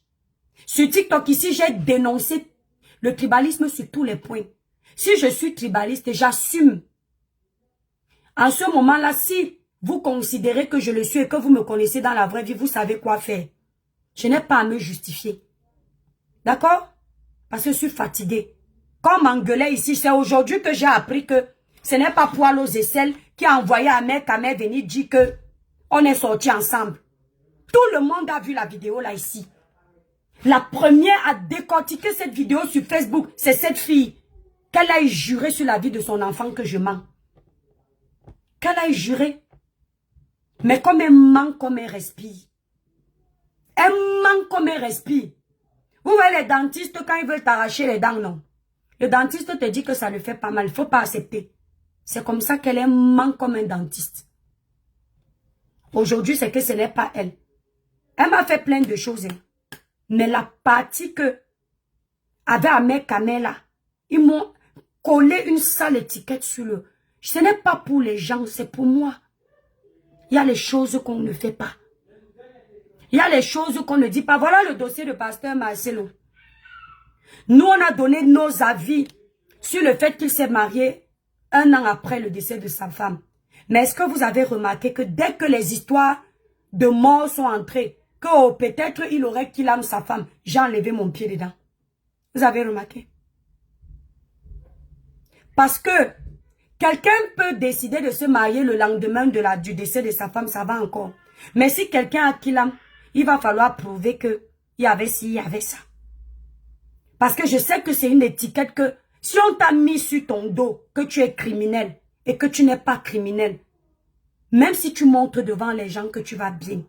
Sur TikTok ici, j'ai dénoncé le tribalisme sur tous les points. Si je suis tribaliste, j'assume. En ce moment-là, si vous considérez que je le suis et que vous me connaissez dans la vraie vie, vous savez quoi faire. Je n'ai pas à me justifier. D'accord? Parce que je suis fatiguée. Quand on m'engueulait ici, c'est aujourd'hui que j'ai appris que ce n'est pas Poil aux aisselles qui a envoyé un mec à venir dire que on est sortis ensemble. Tout le monde a vu la vidéo là ici. La première à décortiquer cette vidéo sur Facebook, c'est cette fille. Qu'elle aille jurer sur la vie de son enfant que je mens. Qu'elle aille jurer. Mais comme elle ment, comme elle respire. Elle ment comme elle respire. Vous voyez les dentistes quand ils veulent t'arracher les dents, non? Le dentiste te dit que ça ne fait pas mal. Il ne faut pas accepter. C'est comme ça qu'elle ment comme un dentiste. Aujourd'hui, c'est que ce n'est pas elle. Elle m'a fait plein de choses. Hein. Mais la partie que avec Ahmed Kamela, ils m'ont collé une sale étiquette sur le... Ce n'est pas pour les gens, c'est pour moi. Il y a les choses qu'on ne fait pas. Il y a les choses qu'on ne dit pas. Voilà le dossier de pasteur Marcelo. Nous, on a donné nos avis sur le fait qu'il s'est marié 1 an après le décès de sa femme. Mais est-ce que vous avez remarqué que dès que les histoires de mort sont entrées, que oh, peut-être il aurait qu'il ame sa femme, j'ai enlevé mon pied dedans. Vous avez remarqué? Parce que quelqu'un peut décider de se marier le lendemain du décès de sa femme, ça va encore. Mais si quelqu'un a qu'il ame, il va falloir prouver que il y avait ci, il y avait ça. Parce que je sais que c'est une étiquette que si on t'a mis sur ton dos que tu es criminel et que tu n'es pas criminel, même si tu montres devant les gens que tu vas bien,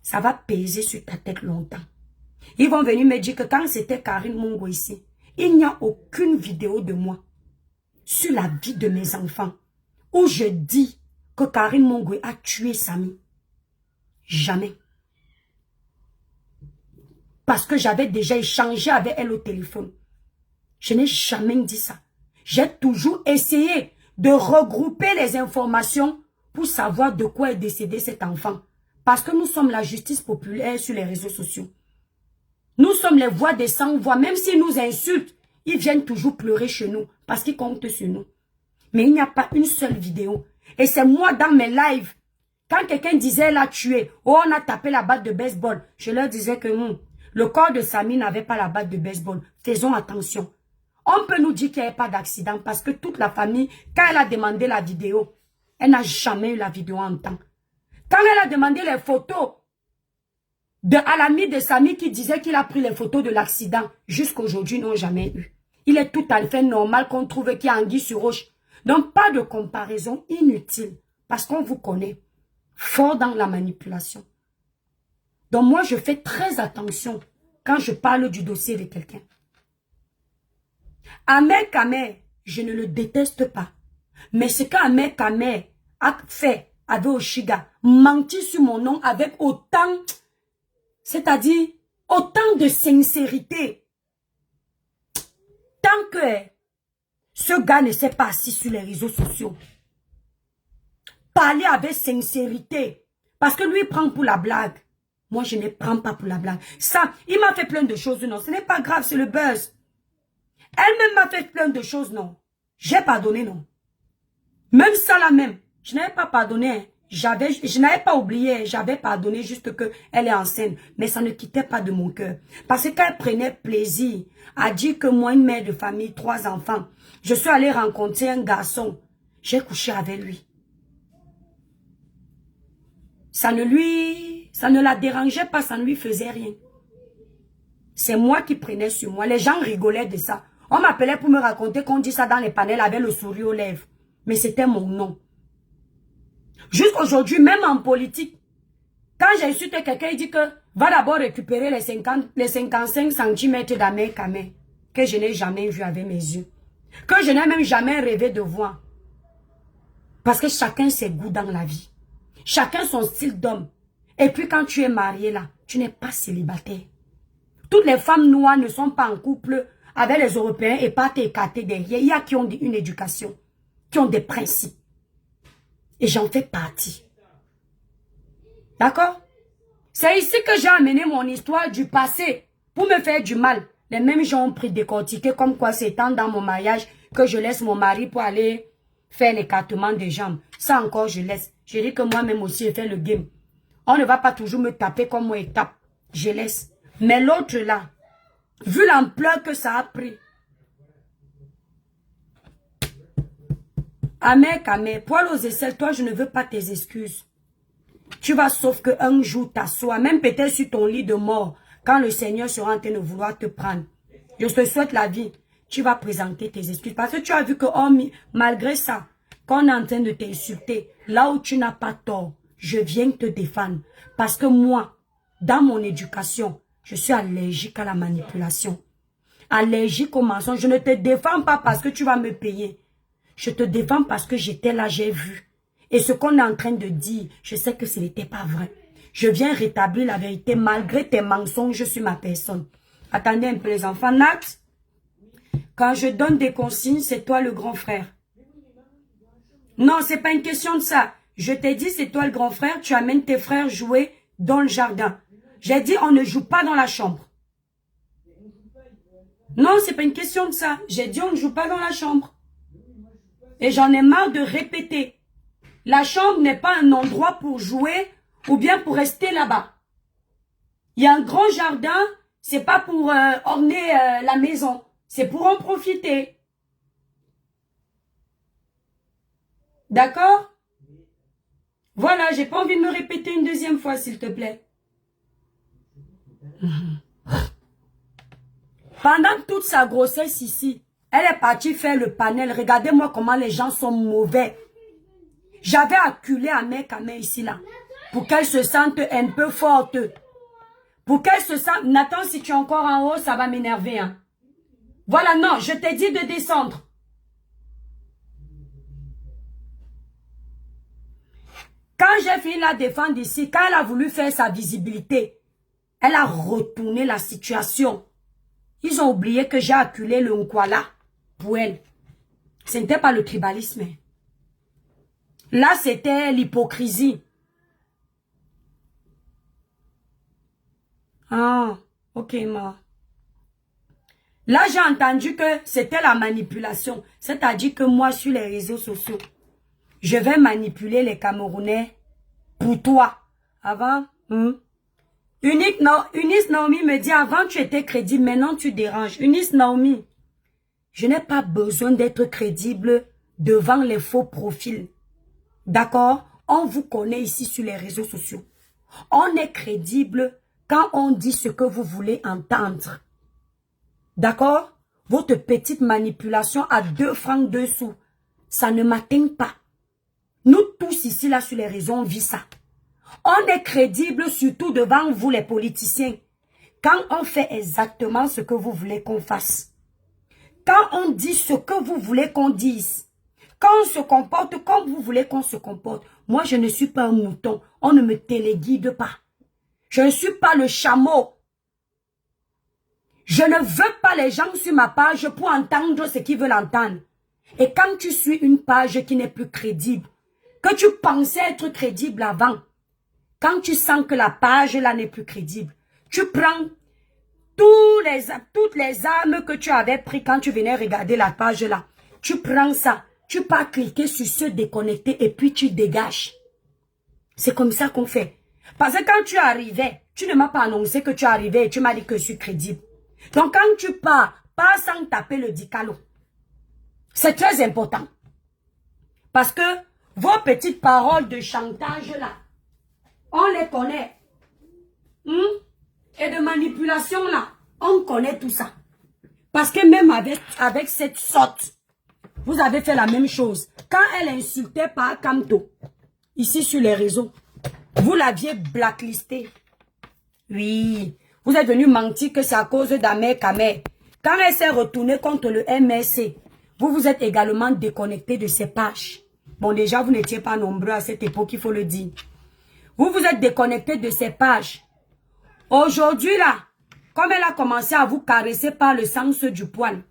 ça va peser sur ta tête longtemps. Ils vont venir me dire que quand c'était Karine Mongo ici, il n'y a aucune vidéo de moi sur la vie de mes enfants où je dis que Karine Mongo a tué Samy. Jamais. Parce que j'avais déjà échangé avec elle au téléphone. Je n'ai jamais dit ça. J'ai toujours essayé de regrouper les informations pour savoir de quoi est décédé cet enfant. Parce que nous sommes la justice populaire sur les réseaux sociaux. Nous sommes les voix des sans-voix. Même s'ils nous insultent, ils viennent toujours pleurer chez nous parce qu'ils comptent sur nous. Mais il n'y a pas une seule vidéo. Et c'est moi dans mes lives. Quand quelqu'un disait elle a tué, oh on a tapé la batte de baseball, je leur disais que le corps de Samy n'avait pas la batte de baseball. Faisons attention. On peut nous dire qu'il n'y avait pas d'accident parce que toute la famille, quand elle a demandé la vidéo, elle n'a jamais eu la vidéo en temps. Quand elle a demandé les photos à l'ami de Samy qui disait qu'il a pris les photos de l'accident, jusqu'aujourd'hui, ils n'ont jamais eu. Il est tout à fait normal qu'on trouve qu'il y a anguille sur roche. Donc, pas de comparaison inutile parce qu'on vous connaît fort dans la manipulation. Donc, moi, je fais très attention quand je parle du dossier de quelqu'un. Ahmed Kamer, je ne le déteste pas. Mais ce qu'Ahmed Kamer a fait avec Oshiga, menti sur mon nom avec autant, c'est-à-dire autant de sincérité. Tant que ce gars ne s'est pas assis sur les réseaux sociaux, parler avec sincérité, parce que lui il prend pour la blague. Moi, je ne prends pas pour la blague. Ça, il m'a fait plein de choses, non. Ce n'est pas grave, c'est le buzz. Elle-même m'a fait plein de choses, non. J'ai pardonné, non. Même ça là même, je n'avais pas pardonné. Hein. Je n'avais pas oublié, j'avais pardonné juste que elle est enceinte. Mais ça ne quittait pas de mon cœur. Parce qu'elle prenait plaisir à dire que moi, une mère de famille, 3 enfants, je suis allée rencontrer un garçon. J'ai couché avec lui. Ça ne la dérangeait pas, ça ne lui faisait rien. C'est moi qui prenais sur moi. Les gens rigolaient de ça. On m'appelait pour me raconter qu'on dit ça dans les panels avec le sourire aux lèvres. Mais c'était mon nom. Jusqu'aujourd'hui, même en politique, quand j'ai insulté quelqu'un, il dit que va d'abord récupérer les 55 cm d'Ahmed Kamer que je n'ai jamais vu avec mes yeux. Que je n'ai même jamais rêvé de voir. Parce que chacun ses goûts dans la vie. Chacun son style d'homme. Et puis quand tu es marié là, tu n'es pas célibataire. Toutes les femmes noires ne sont pas en couple avec les Européens et pas t'écarter derrière. Il y a qui ont une éducation, qui ont des principes. Et j'en fais partie. D'accord? C'est ici que j'ai amené mon histoire du passé pour me faire du mal. Les mêmes gens ont pris décortiqué comme quoi c'est tant dans mon mariage que je laisse mon mari pour aller faire l'écartement des jambes. Ça encore, je laisse. Je dis que moi-même aussi, je fais le game. On ne va pas toujours me taper comme moi et tape. Je laisse. Mais l'autre là, vu l'ampleur que ça a pris. Ahmed Kamer, poil aux aisselles, toi je ne veux pas tes excuses. Tu vas sauf qu'un jour t'assois, même peut-être sur ton lit de mort, quand le Seigneur sera en train de vouloir te prendre. Je te souhaite la vie. Tu vas présenter tes excuses. Parce que tu as vu que malgré ça, qu'on est en train de t'insulter, là où tu n'as pas tort, je viens te défendre. Parce que moi, dans mon éducation, je suis allergique à la manipulation. Allergique au mensonge. Je ne te défends pas parce que tu vas me payer. Je te défends parce que j'étais là, j'ai vu. Et ce qu'on est en train de dire, je sais que ce n'était pas vrai. Je viens rétablir la vérité malgré tes mensonges sur ma personne. Attendez un peu les enfants. Nat, quand je donne des consignes, c'est toi le grand frère. Non, c'est pas une question de ça. Je t'ai dit, c'est toi le grand frère, tu amènes tes frères jouer dans le jardin. J'ai dit, on ne joue pas dans la chambre. Non, c'est pas une question de ça. J'ai dit, on ne joue pas dans la chambre. Et j'en ai marre de répéter. La chambre n'est pas un endroit pour jouer ou bien pour rester là-bas. Il y a un grand jardin, c'est pas pour orner la maison. C'est pour en profiter. D'accord? Voilà, j'ai pas envie de me répéter une deuxième fois, s'il te plaît. Pendant toute sa grossesse ici, elle est partie faire le panel. Regardez-moi comment les gens sont mauvais. J'avais acculé Ahmed Kamer ici, là. Pour qu'elle se sente un peu forte. Pour qu'elle se sente... Nathan, si tu es encore en haut, ça va m'énerver. Hein. Voilà, non, je t'ai dit de descendre. Quand j'ai fini la défendre ici, quand elle a voulu faire sa visibilité, elle a retourné la situation. Ils ont oublié que j'ai acculé le Nkwala pour elle. Ce n'était pas le tribalisme. Là, c'était l'hypocrisie. Ah, ok, ma. Là, j'ai entendu que c'était la manipulation. C'est-à-dire que moi, sur les réseaux sociaux, je vais manipuler les Camerounais pour toi. Avant, Eunice Naomi me dit, avant tu étais crédible, maintenant tu déranges. Eunice Naomi, je n'ai pas besoin d'être crédible devant les faux profils. D'accord? On vous connaît ici sur les réseaux sociaux. On est crédible quand on dit ce que vous voulez entendre. D'accord? Votre petite manipulation à 2 francs 2 sous, ça ne m'atteint pas. Nous tous ici, là, sur les réseaux, on vit ça. On est crédible surtout devant vous, les politiciens. Quand on fait exactement ce que vous voulez qu'on fasse. Quand on dit ce que vous voulez qu'on dise. Quand on se comporte comme vous voulez qu'on se comporte. Moi, je ne suis pas un mouton. On ne me téléguide pas. Je ne suis pas le chameau. Je ne veux pas les gens sur ma page pour entendre ce qu'ils veulent entendre. Et quand tu suis une page qui n'est plus crédible, que tu pensais être crédible avant, quand tu sens que la page là n'est plus crédible, tu prends toutes les armes que tu avais pris quand tu venais regarder la page là. Tu prends ça, tu pars cliquer sur ce déconnecté et puis tu dégages. C'est comme ça qu'on fait. Parce que quand tu arrivais, tu ne m'as pas annoncé que tu arrivais et tu m'as dit que je suis crédible. Donc quand tu pars, pas sans taper le dicalo. C'est très important. Parce que vos petites paroles de chantage là, on les connaît. Et de manipulation là, on connaît tout ça. Parce que même avec cette sorte, vous avez fait la même chose. Quand elle insultait par Kamto, ici sur les réseaux, vous l'aviez blacklisté. Oui, vous êtes venu mentir que c'est à cause d'Amer Kamer. Quand elle s'est retournée contre le MSC, vous vous êtes également déconnecté de ces pages. Bon, déjà, vous n'étiez pas nombreux à cette époque, il faut le dire. Vous vous êtes déconnecté de ces pages. Aujourd'hui, là, comme elle a commencé à vous caresser par le sens du poil,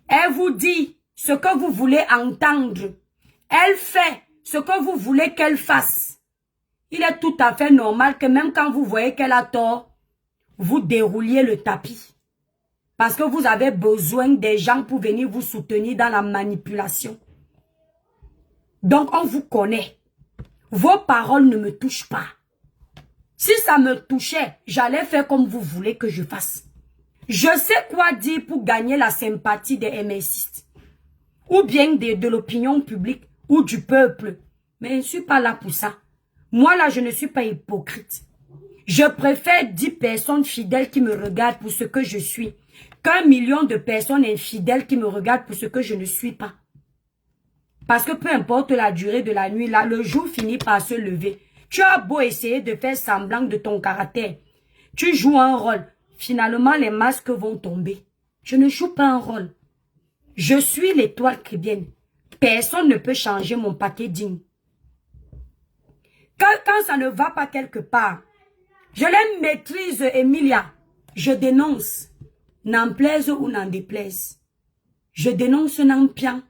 elle vous dit ce que vous voulez entendre. Elle fait ce que vous voulez qu'elle fasse. Il est tout à fait normal que même quand vous voyez qu'elle a tort, vous dérouliez le tapis. Parce que vous avez besoin des gens pour venir vous soutenir dans la manipulation. Donc, on vous connaît. Vos paroles ne me touchent pas. Si ça me touchait, j'allais faire comme vous voulez que je fasse. Je sais quoi dire pour gagner la sympathie des MSistes. Ou bien de l'opinion publique ou du peuple. Mais je ne suis pas là pour ça. Moi là, je ne suis pas hypocrite. Je préfère 10 personnes fidèles qui me regardent pour ce que je suis, qu'1 million de personnes infidèles qui me regardent pour ce que je ne suis pas. Parce que peu importe la durée de la nuit, là, le jour finit par se lever. Tu as beau essayer de faire semblant de ton caractère. Tu joues un rôle. Finalement, les masques vont tomber. Je ne joue pas un rôle. Je suis l'étoile chrétienne. Personne ne peut changer mon packaging. Quand ça ne va pas quelque part, je les maîtrise, Emilia. Je dénonce. N'en plaise ou n'en déplaise. Je dénonce Nampian.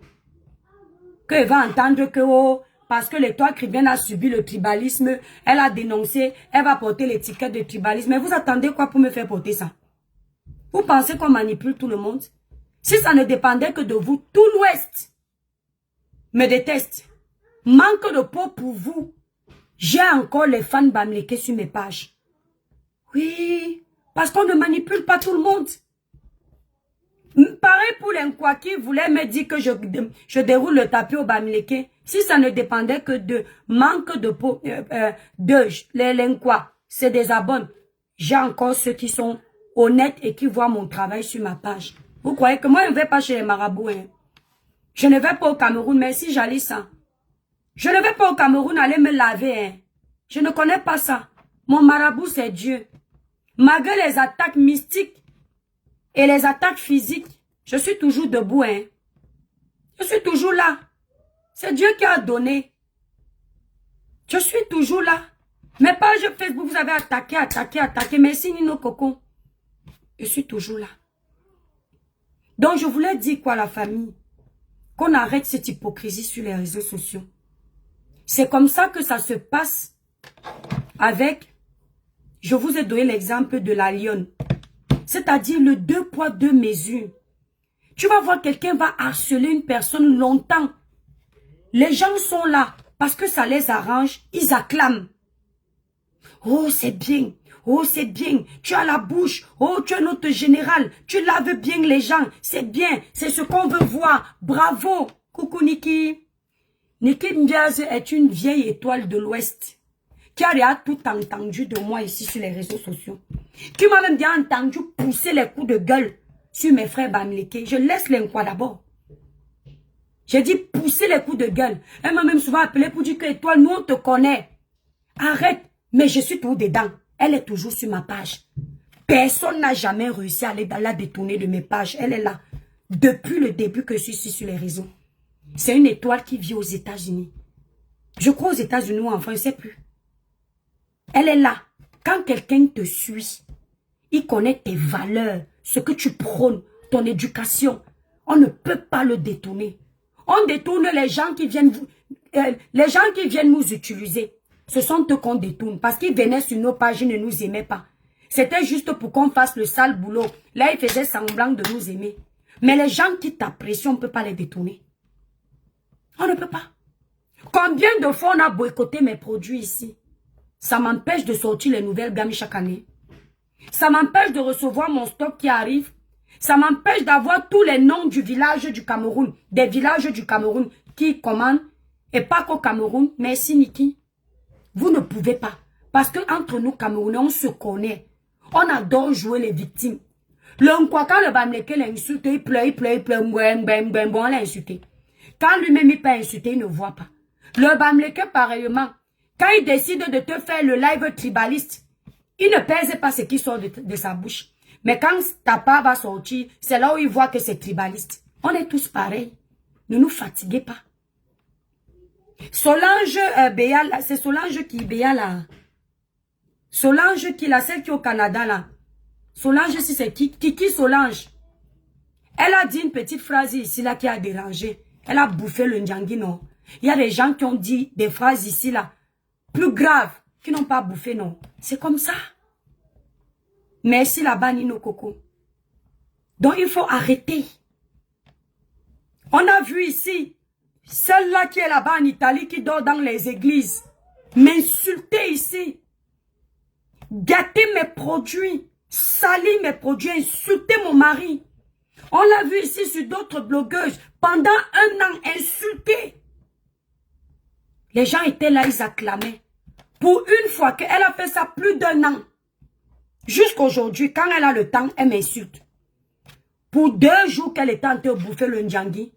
Qu'elle va entendre que, oh, parce que l'étoile chrétienne a subi le tribalisme, elle a dénoncé, elle va porter l'étiquette de tribalisme. Mais vous attendez quoi pour me faire porter ça? Vous pensez qu'on manipule tout le monde? Si ça ne dépendait que de vous, tout l'Ouest me déteste. Manque de peau pour vous. J'ai encore les fans Bamileke sur mes pages. Oui, parce qu'on ne manipule pas tout le monde. Pareil pour l'Inkwa qui voulait me dire que je déroule le tapis au Bamileke. Si ça ne dépendait que de manque de peau, l'Inkwa, c'est des abonnés. J'ai encore ceux qui sont honnêtes et qui voient mon travail sur ma page. Vous croyez que moi, je ne vais pas chez les marabouts, hein? Je ne vais pas au Cameroun, merci Jalissa. Je ne vais pas au Cameroun aller me laver, hein? Je ne connais pas ça. Mon marabout, c'est Dieu. Malgré les attaques mystiques et les attaques physiques, je suis toujours debout, hein? Je suis toujours là. C'est Dieu qui a donné. Je suis toujours là. Mes pages Facebook, vous avez attaqué. Merci Nino Coco. Je suis toujours là. Donc, je voulais dire quoi à la famille? Qu'on arrête cette hypocrisie sur les réseaux sociaux. C'est comme ça que ça se passe avec... Je vous ai donné l'exemple de la lionne. C'est-à-dire le 2 poids, 2 mesures. Tu vas voir quelqu'un va harceler une personne longtemps. Les gens sont là parce que ça les arrange. Ils acclament. Oh, c'est bien. Oh, c'est bien. Tu as la bouche. Oh, tu es notre général. Tu laves bien les gens. C'est bien. C'est ce qu'on veut voir. Bravo. Coucou, Niki. Niki Mbiaz est une vieille étoile de l'Ouest qui a déjà tout entendu de moi ici sur les réseaux sociaux. Qui m'a même bien entendu pousser les coups de gueule sur mes frères Bamileke. Je laisse l'inquoi d'abord. J'ai dit pousser les coups de gueule. Elle m'a même souvent appelé pour dire que étoile, nous on te connaît. Arrête. Mais je suis tout dedans. Elle est toujours sur ma page. Personne n'a jamais réussi à aller dans la détourner de mes pages. Elle est là. Depuis le début que je suis ici sur les réseaux. C'est une étoile qui vit aux États-Unis. Je crois aux États-Unis ou en France, je ne sais plus. Elle est là. Quand quelqu'un te suit, il connaît tes valeurs, ce que tu prônes, ton éducation. On ne peut pas le détourner. On détourne les gens qui viennent nous utiliser. Ce sont eux qu'on détourne. Parce qu'ils venaient sur nos pages, ils ne nous aimaient pas. C'était juste pour qu'on fasse le sale boulot. Là, ils faisaient semblant de nous aimer. Mais les gens qui t'apprécient, on ne peut pas les détourner. On ne peut pas. Combien de fois on a boycotté mes produits ici? Ça m'empêche de sortir les nouvelles gammes chaque année. Ça m'empêche de recevoir mon stock qui arrive. Ça m'empêche d'avoir tous les noms du village du Cameroun. Des villages du Cameroun qui commandent. Et pas qu'au Cameroun. Merci Niki. Vous ne pouvez pas. Parce que entre nous Camerounais, on se connaît. On adore jouer les victimes. Quand le Bamileke l'a insulté, il pleure, on l'a insulté. Quand lui-même il peut insulter, il ne voit pas. Le Bamileke, pareillement, quand il décide de te faire le live tribaliste, il ne pèse pas ce qui sort de sa bouche. Mais quand ta part va sortir, c'est là où il voit que c'est tribaliste. On est tous pareils. Ne nous fatiguez pas. Solange Béa, c'est Solange qui Béa là. Solange qui, là, celle qui est au Canada là. Solange, si c'est qui Solange. Elle a dit une petite phrase ici là qui a dérangé. Elle a bouffé le Ndjangi, non. Il y a des gens qui ont dit des phrases ici là, plus graves, qui n'ont pas bouffé, non. C'est comme ça. Merci là-bas, Nino Coco. Donc il faut arrêter. On a vu ici, celle-là qui est là-bas en Italie, qui dort dans les églises, m'insulter ici. Gâter mes produits, salir mes produits, insulter mon mari. On l'a vu ici sur d'autres blogueuses, pendant un an, insulter. Les gens étaient là, ils acclamaient. Pour une fois qu'elle a fait ça plus d'un an. Jusqu'aujourd'hui, quand elle a le temps, elle m'insulte. Pour 2 jours qu'elle était en train de bouffer le Ndjangi,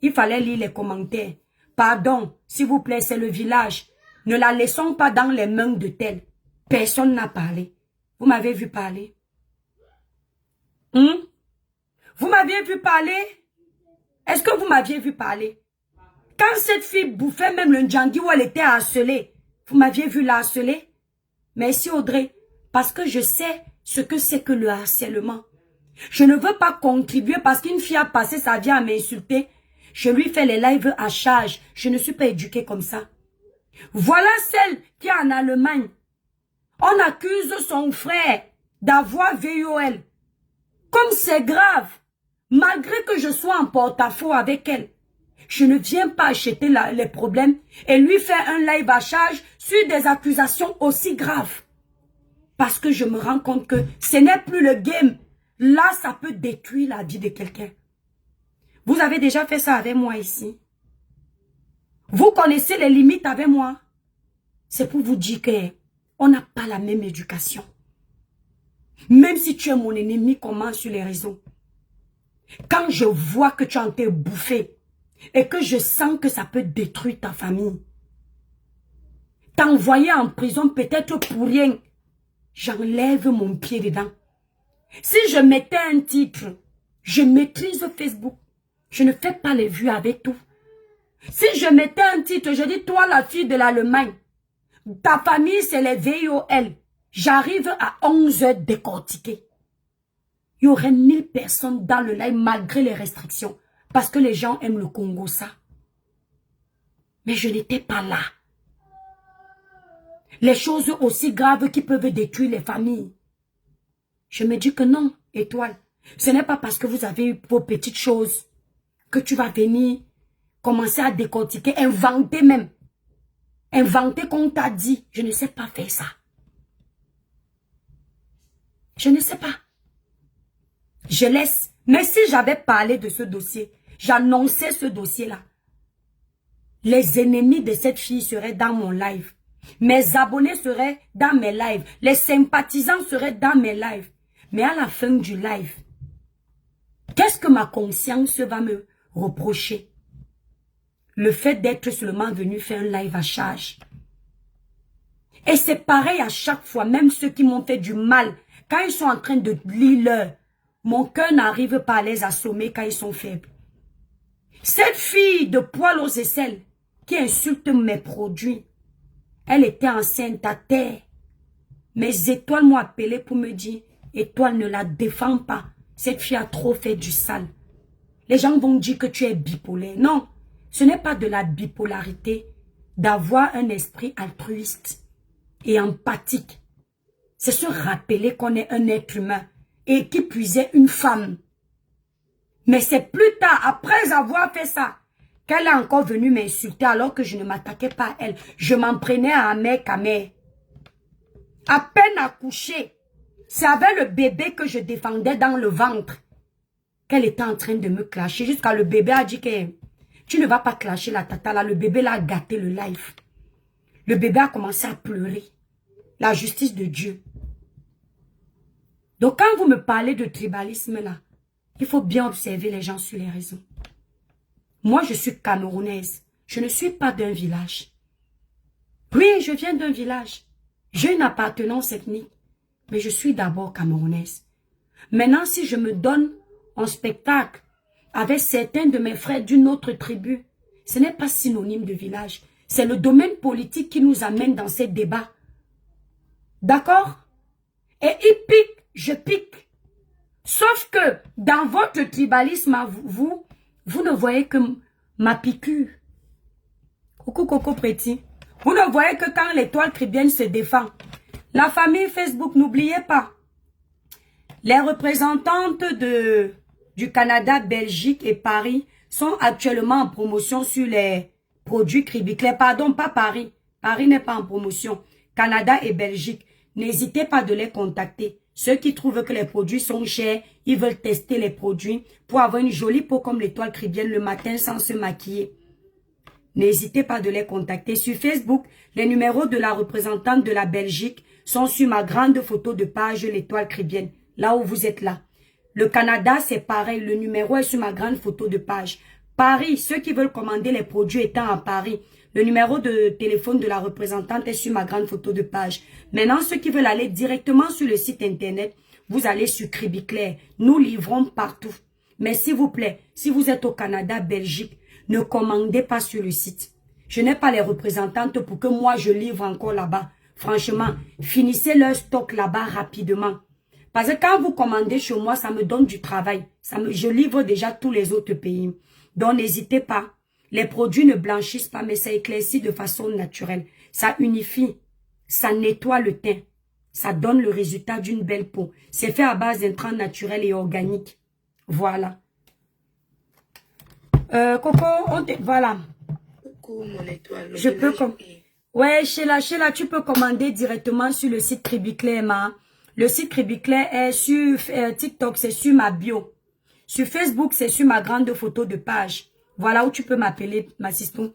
il fallait lire les commentaires. Pardon, s'il vous plaît, c'est le village. Ne la laissons pas dans les mains de tel. Personne n'a parlé. Vous m'avez vu parler? Vous m'aviez vu parler? Est-ce que vous m'aviez vu parler? Quand cette fille bouffait même le Ndjangi où elle était harcelée, vous m'aviez vu la harceler? Merci Audrey. Parce que je sais ce que c'est que le harcèlement. Je ne veux pas contribuer parce qu'une fille a passé sa vie à m'insulter. Je lui fais les lives à charge. Je ne suis pas éduquée comme ça. Voilà celle qui est en Allemagne. On accuse son frère d'avoir VOL. Comme c'est grave. Malgré que je sois en porte-à-faux avec elle. Je ne viens pas acheter les problèmes et lui faire un live à charge sur des accusations aussi graves. Parce que je me rends compte que ce n'est plus le game. Là, ça peut détruire la vie de quelqu'un. Vous avez déjà fait ça avec moi ici. Vous connaissez les limites avec moi. C'est pour vous dire qu'on n'a pas la même éducation. Même si tu es mon ennemi, comment sur les réseaux. Quand je vois que tu es en train de bouffer et que je sens que ça peut détruire ta famille, t'envoyer en prison peut-être pour rien, j'enlève mon pied dedans. Si je mettais un titre, je maîtrise Facebook. Je ne fais pas les vues avec tout. Si je mettais un titre, je dis, toi la fille de l'Allemagne, ta famille c'est les VOL. J'arrive à 11h décortiquer. Il y aurait 1000 personnes dans le live malgré les restrictions. Parce que les gens aiment le Congo, ça. Mais je n'étais pas là. Les choses aussi graves qui peuvent détruire les familles. Je me dis que non, étoile. Ce n'est pas parce que vous avez eu vos petites choses que tu vas venir commencer à décortiquer, inventer même. Inventer qu'on t'a dit. Je ne sais pas faire ça. Je ne sais pas. Je laisse. Mais si j'avais parlé de ce dossier, j'annonçais ce dossier-là, les ennemis de cette fille seraient dans mon live. Mes abonnés seraient dans mes lives. Les sympathisants seraient dans mes lives. Mais à la fin du live, qu'est-ce que ma conscience va me reprocher? Le fait d'être seulement venu faire un live à charge. Et c'est pareil à chaque fois, même ceux qui m'ont fait du mal, quand ils sont en train de lire leur, mon cœur n'arrive pas à les assommer quand ils sont faibles. Cette fille de poil aux aisselles qui insulte mes produits, elle était enceinte à terre. Mes étoiles m'ont appelé pour me dire, étoile, ne la défends pas. Cette fille a trop fait du sale. Les gens vont dire que tu es bipolaire. Non, ce n'est pas de la bipolarité d'avoir un esprit altruiste et empathique. C'est se rappeler qu'on est un être humain et qui puisait une femme. Mais c'est plus tard, après avoir fait ça, qu'elle est encore venue m'insulter alors que je ne m'attaquais pas à elle. Je m'en prenais à mère qu'à mère. À peine accouchée, c'est avec le bébé que je défendais dans le ventre qu'elle était en train de me clasher. Jusqu'à le bébé a dit que tu ne vas pas clasher la tata là. Le bébé l'a gâté le live. Le bébé a commencé à pleurer. La justice de Dieu. Donc quand vous me parlez de tribalisme là, il faut bien observer les gens sur les réseaux. Moi, je suis camerounaise. Je ne suis pas d'un village. Oui, je viens d'un village. J'ai une appartenance ethnique. Mais je suis d'abord camerounaise. Maintenant, si je me donne en spectacle avec certains de mes frères d'une autre tribu, ce n'est pas synonyme de village. C'est le domaine politique qui nous amène dans ces débats. D'accord? Et il pique, je pique. Sauf que dans votre tribalisme, vous ne voyez que ma piqûre. Coucou Coco Préti. Vous ne voyez que quand l'étoile caribéenne se défend. La famille Facebook, n'oubliez pas. Les représentantes du Canada, Belgique et Paris sont actuellement en promotion sur les produits Cribiclair. Pardon, pas Paris. Paris n'est pas en promotion. Canada et Belgique. N'hésitez pas de les contacter. Ceux qui trouvent que les produits sont chers, ils veulent tester les produits pour avoir une jolie peau comme l'étoile caribéenne le matin sans se maquiller. N'hésitez pas de les contacter. Sur Facebook, les numéros de la représentante de la Belgique sont sur ma grande photo de page l'étoile caribéenne. Là où vous êtes là. Le Canada, c'est pareil. Le numéro est sur ma grande photo de page. Paris, ceux qui veulent commander les produits étant à Paris, le numéro de téléphone de la représentante est sur ma grande photo de page. Maintenant, ceux qui veulent aller directement sur le site internet, vous allez sur Cribiclair. Nous livrons partout. Mais s'il vous plaît, si vous êtes au Canada, Belgique, ne commandez pas sur le site. Je n'ai pas les représentantes pour que moi je livre encore là-bas. Franchement, finissez leur stock là-bas rapidement. Parce que quand vous commandez chez moi, ça me donne du travail. Je livre déjà tous les autres pays. Donc n'hésitez pas. Les produits ne blanchissent pas, mais ça éclaircit de façon naturelle. Ça unifie, ça nettoie le teint. Ça donne le résultat d'une belle peau. C'est fait à base d'intrants naturels et organiques. Voilà. Coco, voilà.
Coucou, mon étoile.
Je peux ouais, Sheila, tu peux commander directement sur le site Cribiclair, ma. Le site Cribiclair est sur TikTok, c'est sur ma bio. Sur Facebook, c'est sur ma grande photo de page. Voilà où tu peux m'appeler, ma sister.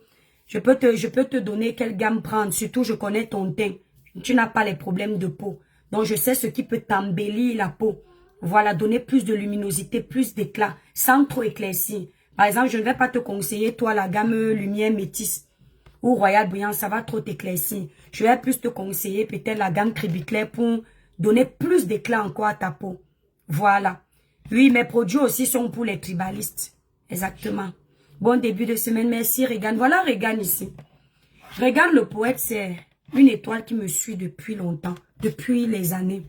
Je peux te donner quelle gamme prendre. Surtout, je connais ton teint. Tu n'as pas les problèmes de peau. Donc, je sais ce qui peut t'embellir la peau. Voilà, donner plus de luminosité, plus d'éclat, sans trop éclaircir. Par exemple, je ne vais pas te conseiller, toi, la gamme lumière métisse ou royal brillant, ça va trop t'éclaircir. Je vais plus te conseiller peut-être la gamme Cribiclair pour donner plus d'éclat encore à ta peau. Voilà. Oui, mes produits aussi sont pour les tribalistes. Exactement. Bon début de semaine. Merci, Regan. Voilà Regan ici. Regan le poète, c'est une étoile qui me suit depuis longtemps. Depuis les années.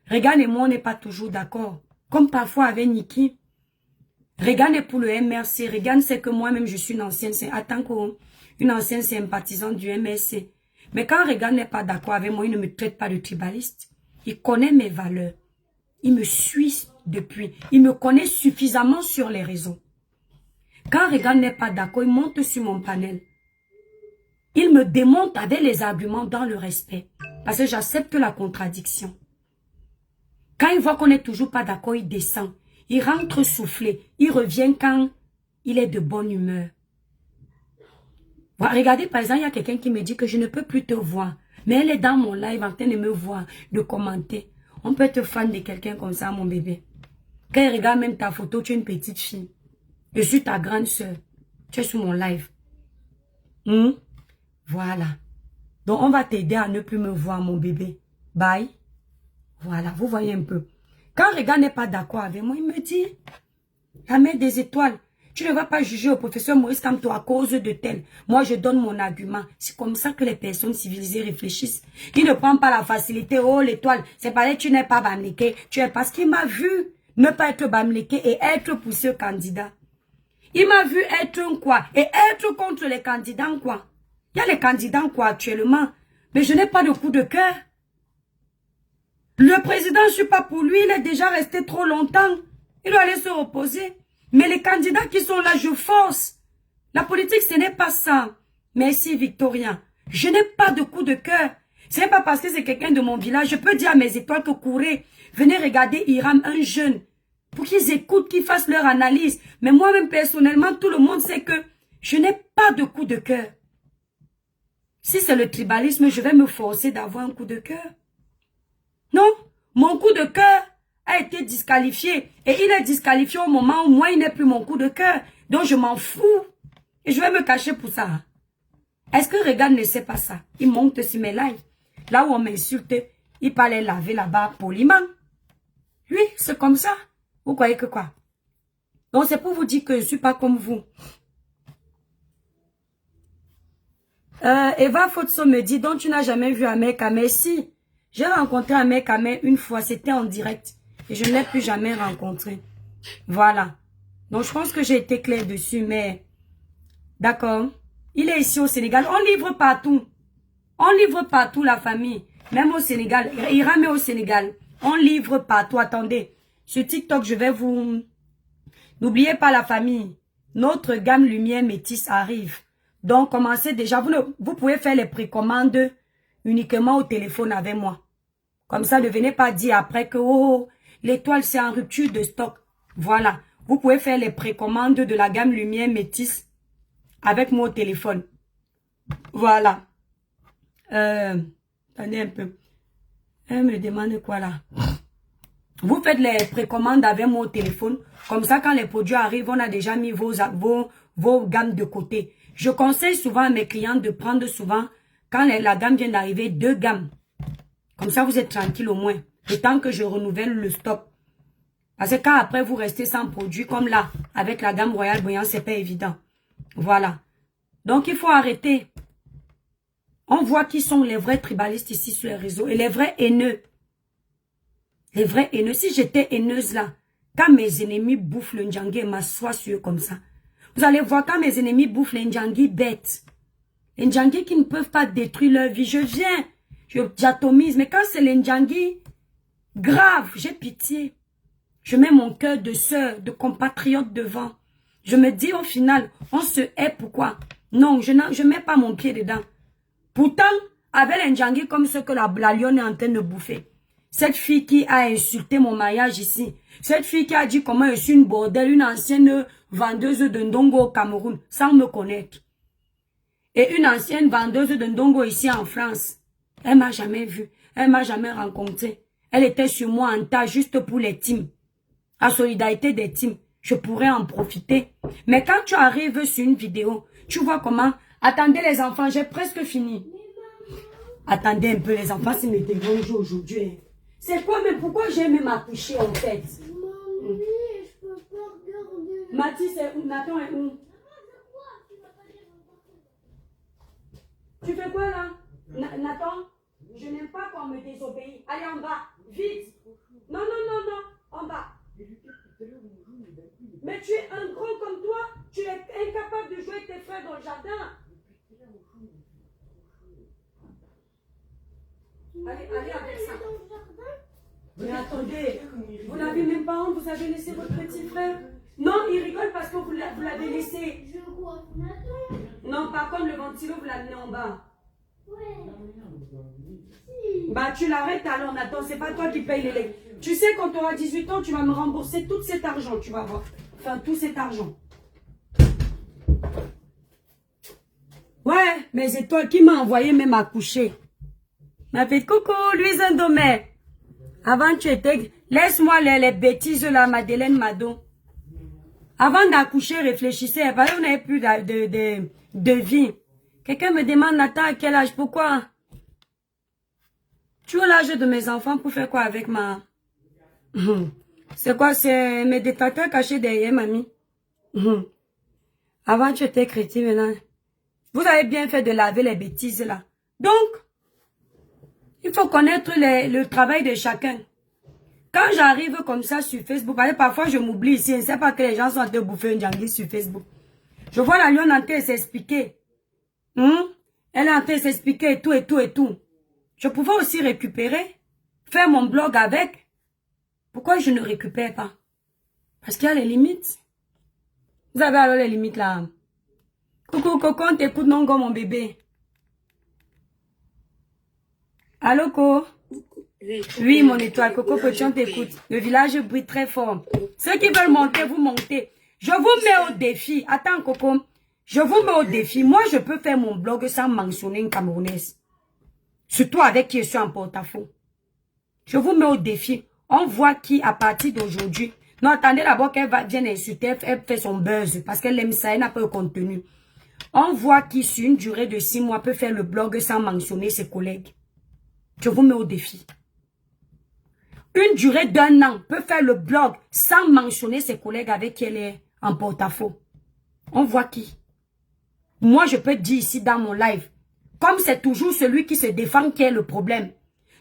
Regan et moi, on n'est pas toujours d'accord. Comme parfois avec Nikki. Regan est pour le MRC. Regan sait que moi-même, je suis une ancienne sympathisante du MRC. Mais quand Regan n'est pas d'accord avec moi, il ne me traite pas de tribaliste. Il connaît mes valeurs. Il me suit depuis. Il me connaît suffisamment sur les réseaux. Quand Regan n'est pas d'accord, il monte sur mon panel. Il me démonte avec les arguments dans le respect. Parce que j'accepte la contradiction. Quand il voit qu'on n'est toujours pas d'accord, il descend. Il rentre soufflé. Il revient quand il est de bonne humeur. Voilà, regardez, par exemple, il y a quelqu'un qui me dit que je ne peux plus te voir. Mais elle est dans mon live en train de me voir, de commenter. On peut être fan de quelqu'un comme ça, mon bébé. Quand il regarde même ta photo, tu es une petite fille. Je suis ta grande soeur. Tu es sur mon live. Voilà. Donc, on va t'aider à ne plus me voir, mon bébé. Bye. Voilà, vous voyez un peu. Quand Regan n'est pas d'accord avec moi, il me dit, la mère des étoiles, tu ne vas pas juger au professeur Maurice Kamto à cause de tel. Moi, je donne mon argument. C'est comme ça que les personnes civilisées réfléchissent. Il ne prend pas la facilité. Oh, l'étoile, c'est pareil, tu n'es pas bamléqué. Tu es parce qu'il m'a vu ne pas être bamléqué et être poussé au candidat. Il m'a vu être un quoi et être contre les candidats en quoi. Il y a les candidats en quoi actuellement. Mais je n'ai pas de coup de cœur. Le président, je ne suis pas pour lui. Il est déjà resté trop longtemps. Il doit aller se reposer. Mais les candidats qui sont là, je force. La politique, ce n'est pas ça. Merci, Victorien. Je n'ai pas de coup de cœur. Ce n'est pas parce que c'est quelqu'un de mon village. Je peux dire à mes étoiles que courez. Venez regarder Hiram, un jeune. Pour qu'ils écoutent, qu'ils fassent leur analyse. Mais moi-même, personnellement, tout le monde sait que je n'ai pas de coup de cœur. Si c'est le tribalisme, je vais me forcer d'avoir un coup de cœur. Non, mon coup de cœur a été disqualifié. Et il est disqualifié au moment où moi, il n'est plus mon coup de cœur. Donc, je m'en fous. Et je vais me cacher pour ça. Est-ce que Regan ne sait pas ça? Il monte sur mes lives. Là où on m'insulte, il parlait laver là-bas poliment. Oui, c'est comme ça. Vous croyez que quoi? Donc, c'est pour vous dire que je ne suis pas comme vous. Eva Fotso me dit, donc tu n'as jamais vu Ahmed Kameh? Si, j'ai rencontré Ahmed Kameh une fois, c'était en direct. Et je ne l'ai plus jamais rencontré. Voilà. Donc je pense que j'ai été claire dessus, mais... D'accord. Il est ici au Sénégal. On livre partout. On livre partout la famille. Même au Sénégal. Hiram est au Sénégal. On livre partout. Attendez. Sur TikTok, je vais vous... N'oubliez pas la famille. Notre gamme lumière métisse arrive. Donc, commencez déjà. Vous pouvez faire les précommandes uniquement au téléphone avec moi. Comme ça, ne venez pas dire après que oh, l'étoile, c'est en rupture de stock. Voilà. Vous pouvez faire les précommandes de la gamme lumière métisse avec moi au téléphone. Voilà. Attendez un peu. Elle me demande quoi là? Vous faites les précommandes avec moi au téléphone. Comme ça, quand les produits arrivent, on a déjà mis vos gammes de côté. Je conseille souvent à mes clients de prendre souvent, quand la gamme vient d'arriver, 2 gammes. Comme ça, vous êtes tranquille au moins. Le temps que je renouvelle le stock. Parce que quand après, vous restez sans produit, comme là, avec la gamme Royal Brillant, c'est pas évident. Voilà. Donc, il faut arrêter. On voit qui sont les vrais tribalistes ici sur les réseaux. Et les vrais haineux. Les vrais haineux. Si j'étais haineuse là, quand mes ennemis bouffent le Ndjangi et m'assoient sur eux comme ça, vous allez voir quand mes ennemis bouffent les Ndjangi bêtes. Les Ndjangi qui ne peuvent pas détruire leur vie. Je viens, j'atomise. Mais quand c'est les Ndjangi grave, j'ai pitié. Je mets mon cœur de sœur, de compatriote devant. Je me dis au final, on se hait pourquoi? Non, je ne mets pas mon pied dedans. Pourtant, avec les Ndjangi comme ce que la lionne est en train de bouffer. Cette fille qui a insulté mon mariage ici. Cette fille qui a dit comment je suis une bordelle, une ancienne vendeuse de ndongo au Cameroun, sans me connaître. Et une ancienne vendeuse de ndongo ici en France. Elle m'a jamais vue. Elle m'a jamais rencontré. Elle était sur moi en tas juste pour les teams. La solidarité des teams. Je pourrais en profiter. Mais quand tu arrives sur une vidéo, tu vois comment... Attendez les enfants, j'ai presque fini. Attendez un peu les enfants, c'est mes dérangés aujourd'hui. C'est quoi, mais pourquoi j'ai même accouché en fait?
Maman, je peux pas regarder.
Mathis, c'est où? Nathan est où? Tu fais quoi là? Nathan? Je n'aime pas qu'on me désobéit. Allez en bas, vite. Non, non, non, non, en bas. Mais tu es un gros comme toi. Tu es incapable de jouer avec tes frères dans le jardin. Allez avec ça. Mais attendez, vous n'avez même pas honte, vous avez laissé votre petit frère. Non, il rigole parce que vous l'avez laissé.
Je crois qu'on attend.
Non, par contre, le ventilo, vous l'amenez en bas.
Ouais.
Bah, tu l'arrêtes alors, Nathan, c'est pas toi qui paye les legs. Tu sais, quand tu auras 18 ans, tu vas me rembourser tout cet argent, tu vas voir. Enfin, tout cet argent. Ouais, mais c'est toi qui m'as envoyé même à coucher. M'a fait coucou, Louise Ndomé. Avant, tu étais... Laisse-moi les bêtises là, Madeleine Mado. Avant d'accoucher, réfléchissez. Parce qu'on n'avait plus de vie. Quelqu'un me demande, Nathan, à quel âge? Pourquoi? Tu as l'âge de mes enfants pour faire quoi avec ma... C'est quoi? C'est mes détracteurs cachés derrière, mamie. Avant, tu étais chrétien, maintenant. Vous avez bien fait de laver les bêtises, là. Donc, il faut connaître le travail de chacun. Quand j'arrive comme ça sur Facebook, parce que parfois je m'oublie ici, je ne sais pas que les gens sont en train de bouffer un djangui sur Facebook. Je vois la lionne en train de s'expliquer. Elle est en train de s'expliquer et tout, et tout, et tout. Je pouvais aussi récupérer, faire mon blog avec. Pourquoi je ne récupère pas? Parce qu'il y a les limites. Vous avez alors les limites là. Coucou, Coco, on t'écoute, non, go, mon bébé. Allô, Coco? Oui, mon étoile, Coco Potion t'écoute. Le village brille très fort. Ceux qui veulent monter, vous montez. Je vous mets au défi. Attends, Coco. Je vous mets au défi. Moi, je peux faire mon blog sans mentionner une Camerounaise. Surtout avec qui je suis en porte-à-faux. Je vous mets au défi. On voit qui, à partir d'aujourd'hui. Non, attendez d'abord qu'elle vienne insulter. Elle fait son buzz. Parce qu'elle aime ça. Elle n'a pas de contenu. On voit qui, sur une durée de 6 mois, peut faire le blog sans mentionner ses collègues. Je vous mets au défi. Une durée d'1 an peut faire le blog sans mentionner ses collègues avec qui elle est en porte-à-faux. On voit qui. Moi, je peux dire ici dans mon live, comme c'est toujours celui qui se défend qui est le problème.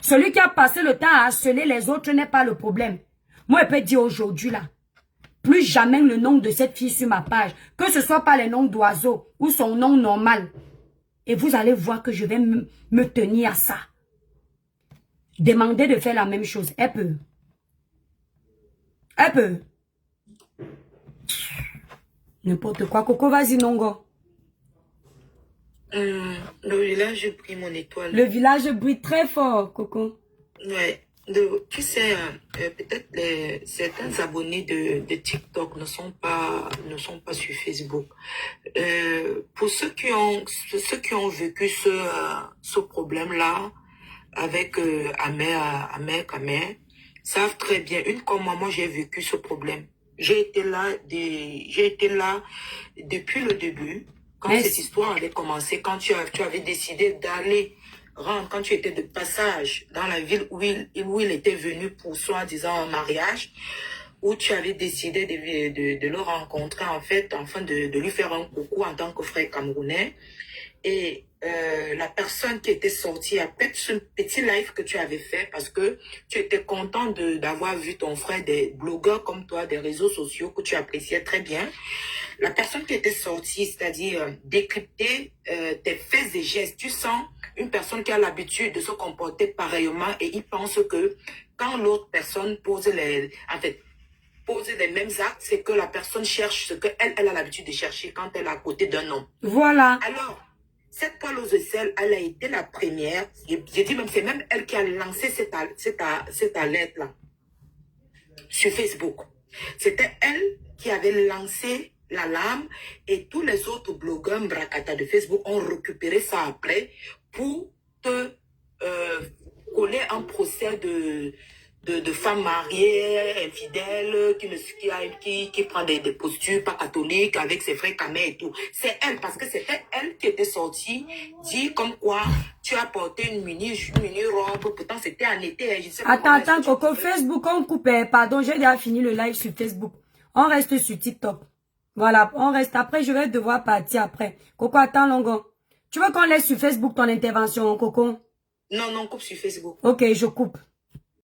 Celui qui a passé le temps à harceler les autres n'est pas le problème. Moi, je peux dire aujourd'hui là, plus jamais le nom de cette fille sur ma page, que ce soit pas les noms d'oiseaux ou son nom normal. Et vous allez voir que je vais me tenir à ça. Demandez de faire la même chose. Elle peut. Elle peut. N'importe quoi. Coco, vas-y, Nongo.
Le village brille, mon étoile.
Le village brille très fort, Coco.
Ouais. Tu sais, peut-être certains abonnés de TikTok ne sont pas sur Facebook. Pour ceux qui ont vécu ce problème-là avec Kamer, savent très bien. Une comme moi, j'ai vécu ce problème. J'ai été là depuis le début. Quand cette histoire avait commencé, quand tu avais décidé d'aller quand tu étais de passage dans la ville où il était venu pour soi-disant un mariage, où tu avais décidé de le rencontrer en fait, afin de lui faire un coucou en tant que frère camerounais. Et la personne qui était sortie après ce petit live que tu avais fait, parce que tu étais content d'avoir vu ton frère, des blogueurs comme toi, des réseaux sociaux que tu appréciais très bien. La personne qui était sortie, c'est-à-dire décrypter tes faits et gestes, tu sens une personne qui a l'habitude de se comporter pareillement et il pense que quand l'autre personne pose les mêmes actes, c'est que la personne cherche ce qu'elle a l'habitude de chercher quand elle est à côté d'un homme.
Voilà.
Alors, cette poêle aux aisselles, elle a été la première. J'ai dit même, c'est même elle qui a lancé cette alerte-là sur Facebook. C'était elle qui avait lancé l'alarme et tous les autres blogueurs Mbrakata de Facebook ont récupéré ça après pour te coller un procès de femmes mariées, infidèles, qui prend des postures pas catholiques avec ses frères camés et tout. C'est elle, parce que c'était elle qui était sortie, dit comme quoi tu as porté une mini robe, pourtant c'était en été. Je sais pas
attends, Coco, Facebook, on coupe, pardon, j'ai déjà fini le live sur Facebook. On reste sur TikTok. Voilà, on reste. Après, je vais devoir partir après. Coco, attends, Longo. Tu veux qu'on laisse sur Facebook ton intervention, Coco?
Non, coupe sur Facebook.
Ok, je coupe.